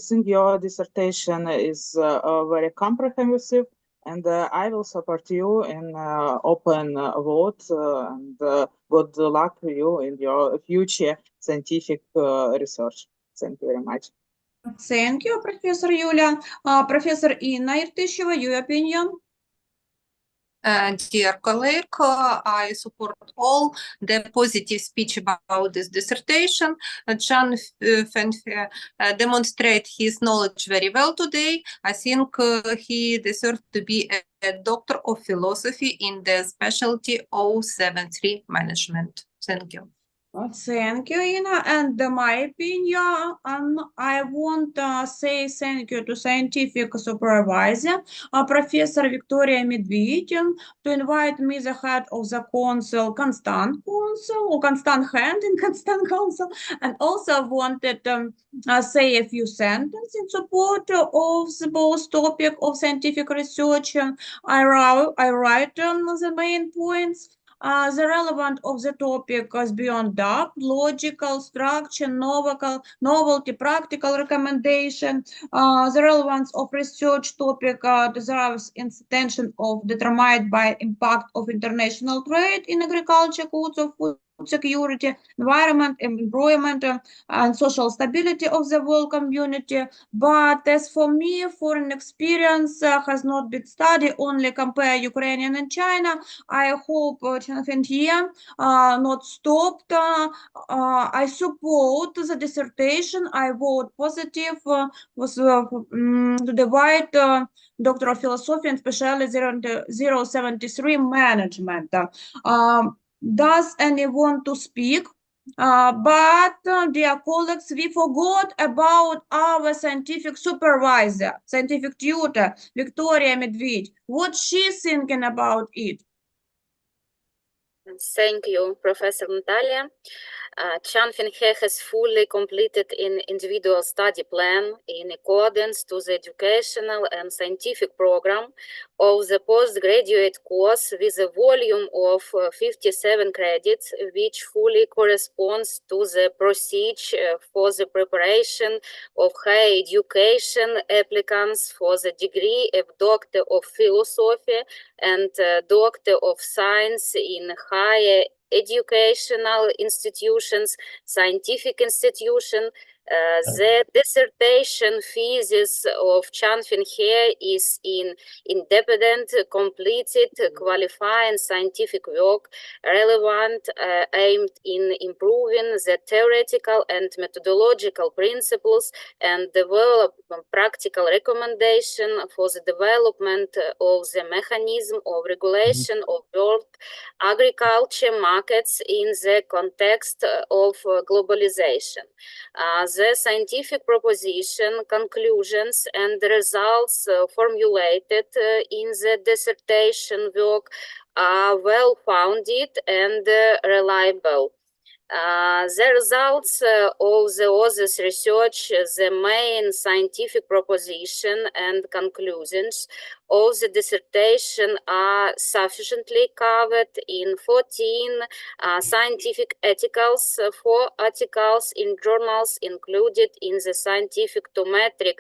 think your dissertation is very comprehensive, and I will support you in open vote, and good luck to you in your future scientific research. Thank you very much. Thank you, Professor Yulia. Professor Inna Irtisheva, your opinion? Dear colleague, I support all the positive speech about this dissertation. Chжan Fєnьфє demonstrated his knowledge very well today. I think he deserves to be a doctor of philosophy in the specialty 073 management. Thank you. Thank you, Ina. And my opinion, I want to say thank you to scientific supervisor, Professor Victoria Medvedin, to invite me the head of the council, Constant Council, or Constant Hand in Constant Council, and also wanted to say a few sentences in support of the both topic of scientific research. I write the main points. The relevance of the topic is beyond doubt: logical, structure, novelty, practical recommendation. The relevance of research topic deserves attention of determined by impact of international trade in agriculture, goods of food security, environment, employment, and social stability of the world community. But as for me, foreign experience has not been studied, only compare Ukrainian and China. I hope Chжan Fєnьфє not stopped. I support the dissertation. I vote positive to divide Doctor of Philosophy and especially 073 management. Does anyone want to speak? But dear colleagues, we forgot about our scientific supervisor, scientific tutor, Victoria Medvedin. What she's thinking about it? Thank you, Professor Natalia. Chžan Fєnьфє has fully completed an individual study plan in accordance to the educational and scientific program of the postgraduate course with a volume of 57 credits, which fully corresponds to the procedure for the preparation of higher education applicants for the degree of Doctor of Philosophy and Doctor of Science in higher educational institutions, scientific institution. The dissertation thesis of Chžan Fєnьфє is in independent, completed, qualifying scientific work, relevant, aimed in improving the theoretical and methodological principles and develop practical recommendation for the development of the mechanism of regulation of world agriculture markets in the context of globalization. The scientific proposition, conclusions, and results formulated in the dissertation work are well-founded and reliable. The results of the author's research, the main scientific proposition and conclusions of the dissertation are sufficiently covered in 14 scientific articles, 4 articles in journals included in the scientific tometric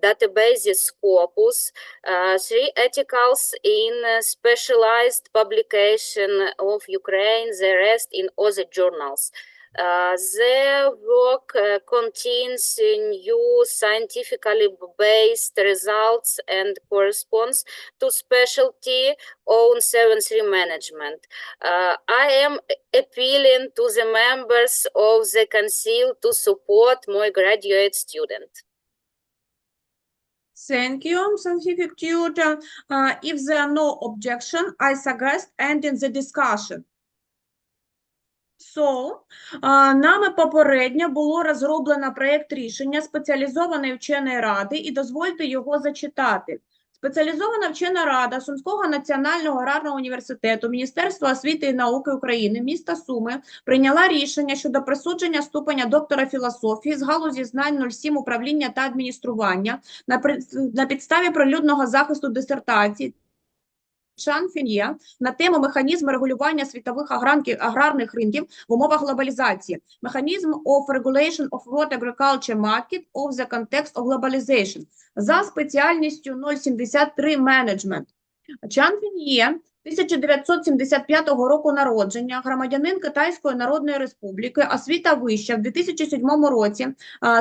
databases corpus, 3 articles in specialized publication of Ukraine, the rest in other journals. The work contains new scientifically based results and corresponds to specialty on 7.3 management. I am appealing to the members of the council to support my graduate student. Thank you, scientific tutor. If there are no objection, I suggest ending the discussion. So, нами попередньо було розроблено проєкт рішення спеціалізованої вченої ради, і дозвольте його зачитати. Спеціалізована вчена рада Сумського національного аграрного університету, Міністерства освіти і науки України, міста Суми прийняла рішення щодо присудження ступеня доктора філософії з галузі знань 07 управління та адміністрування на підставі прилюдного захисту дисертації Чжан Фєньфє на тему механізму регулювання світових аграрних ринків в умовах глобалізації. Механізм of regulation of world agriculture market of the context of globalization. За спеціальністю 073 менеджмент. Чжан Фєньфє 1975 року народження, громадянин Китайської Народної Республіки, освіта вища, в 2007 році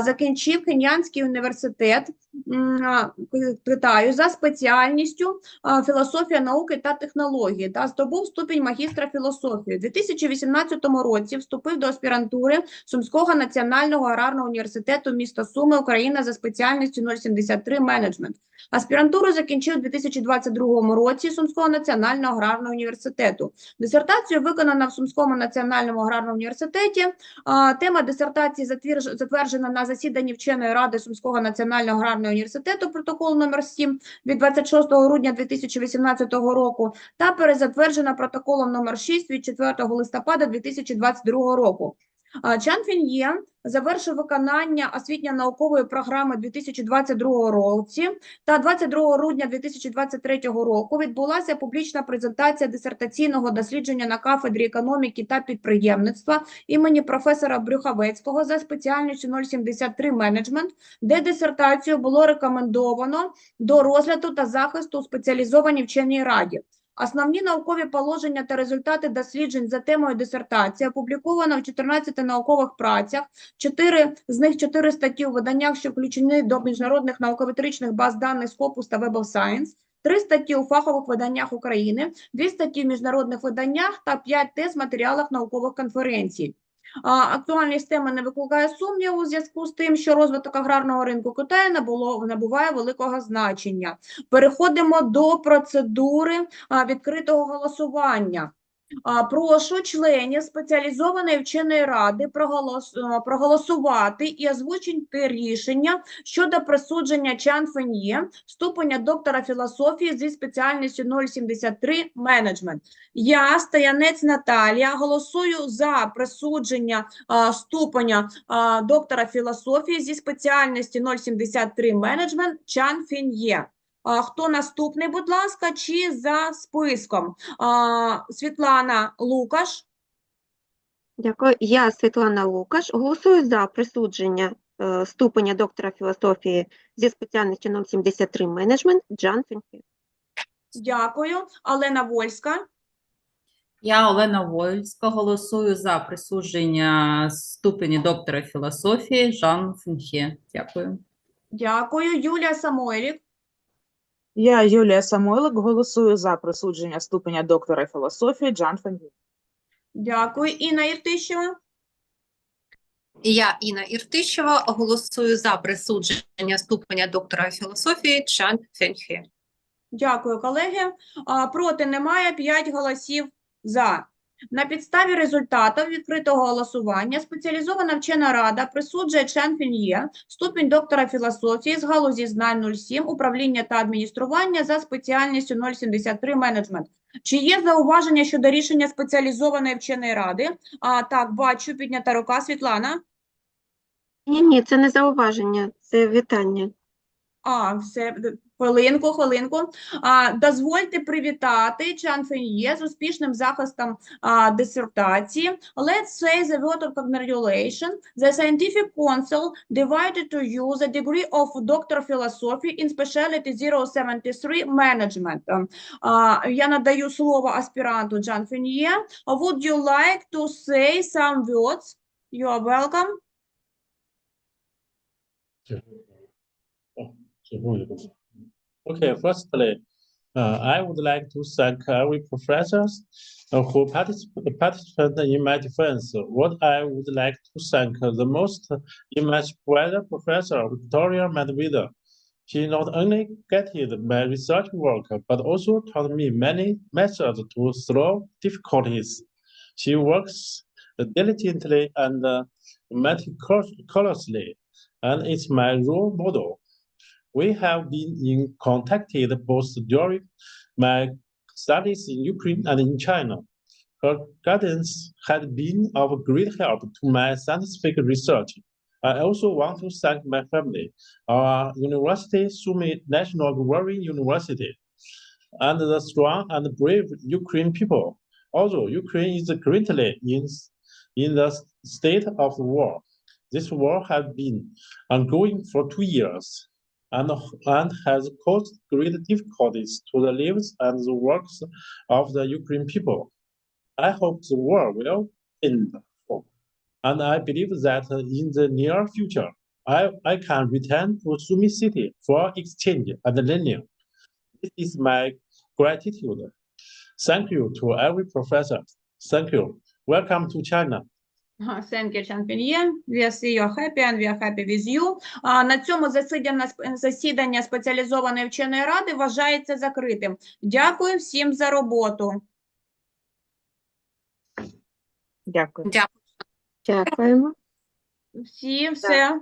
закінчив Кенянський університет Китаю за спеціальністю філософія науки та технології та здобув ступінь магістра філософії. У 2018 році вступив до аспірантури Сумського національного аграрного університету міста Суми, Україна за спеціальністю 073 менеджмент. Аспірантуру закінчив у 2022 році Сумського національного аграрного університету. Дисертацію виконана в Сумському національному аграрному університеті. Тема дисертації затверджена на засіданні вченої ради Сумського національного аграрного університету, протокол номер 7 від 26 грудня 2018 року, та перезатверджена протоколом номер 6 від 4 листопада 2022 року. Чжан Фєньфє завершив виконання освітньо-наукової програми 2022 році та 22 грудня 2023 року відбулася публічна презентація дисертаційного дослідження на кафедрі економіки та підприємництва імені професора Брюховецького за спеціальністю 073 менеджмент, де дисертацію було рекомендовано до розгляду та захисту у спеціалізованій вченій раді. Основні наукові положення та результати досліджень за темою дисертації опубліковано в 14 наукових працях, 4 статті у виданнях, що включені до міжнародних науково-метричних баз даних Scopus та Web of Science, 3 статті у фахових виданнях України, 2 статті в міжнародних виданнях та 5 тез в матеріалах наукових конференцій. Актуальність теми не викликає сумніву у зв'язку з тим, що розвиток аграрного ринку Китаю набуває великого значення. Переходимо до процедури відкритого голосування. Прошу членів спеціалізованої вченої ради проголосувати і озвучити рішення щодо присудження Чжан Фєньфє ступеня доктора філософії зі спеціальністю 073 менеджмент. Я, Стоянець Наталія, голосую за присудження ступеня доктора філософії зі спеціальності 073 менеджмент Чжан Фєньфє. Хто наступний, будь ласка, чи за списком? Світлана Лукаш. Дякую. Я, Світлана Лукаш, голосую за присудження ступеня доктора філософії зі спеціальністю 073 менеджмент Чжан Фєньфє. Дякую. Олена Вольська. Я, Олена Вольська, голосую за присудження ступені доктора філософії Чжан Фєньфє. Дякую. Дякую. Юлія Самойлік. Я, Юлія Самойлик, голосую за присудження ступеня доктора філософії Чжан Фєньфє. Дякую. Інна Іртищева. Я, Інна Іртищева, голосую за присудження ступеня доктора філософії Чжан Фєньфє. Дякую, колеги. Проти немає, 5 голосів за. На підставі результатів відкритого голосування спеціалізована вчена рада присуджує Чжан Фєньфє ступінь доктора філософії з галузі знань 07, управління та адміністрування за спеціальністю 073 менеджмент. Чи є зауваження щодо рішення спеціалізованої вченої ради? Так, бачу, піднята рука. Світлана. Ні, це не зауваження, це вітання. Все, хвилинку. Дозвольте привітати Чжан Фєньфє з успішним захистом дисертації. Let's say the word of congratulation. The scientific council divided to you the degree of Doctor of Philosophy in specialty 073 Management. Я надаю слово аспіранту Чжан Фєньфє. Would you like to say some words? You are welcome. Okay, firstly, I would like to thank every professor who participated in my defense. What I would like to thank the most is my supervisor, Professor Victoria Medveda. She not only guided my research work, but also taught me many methods to solve difficulties. She works diligently and meticulously, and is my role model. We have been in contact both during my studies in Ukraine and in China. Her guidance had been of great help to my scientific research. I also want to thank my family, our university, Sumy National Agrarian University, and the strong and brave Ukrainian people. Although Ukraine is currently in the state of war, this war has been ongoing for 2 years. And has caused great difficulties to the lives and the works of the Ukrainian people. I hope the war will end, and I believe that in the near future, I can return to Sumy City for exchange and learning. This is my gratitude. Thank you to every professor. Thank you. Welcome to China. Thank you, Чжан Фєньфє. We see you happy and we are happy with you. На цьому засідання спеціалізованої вченої ради вважається закритим. Дякую всім за роботу. Дякую. Дякуємо. Всі, все.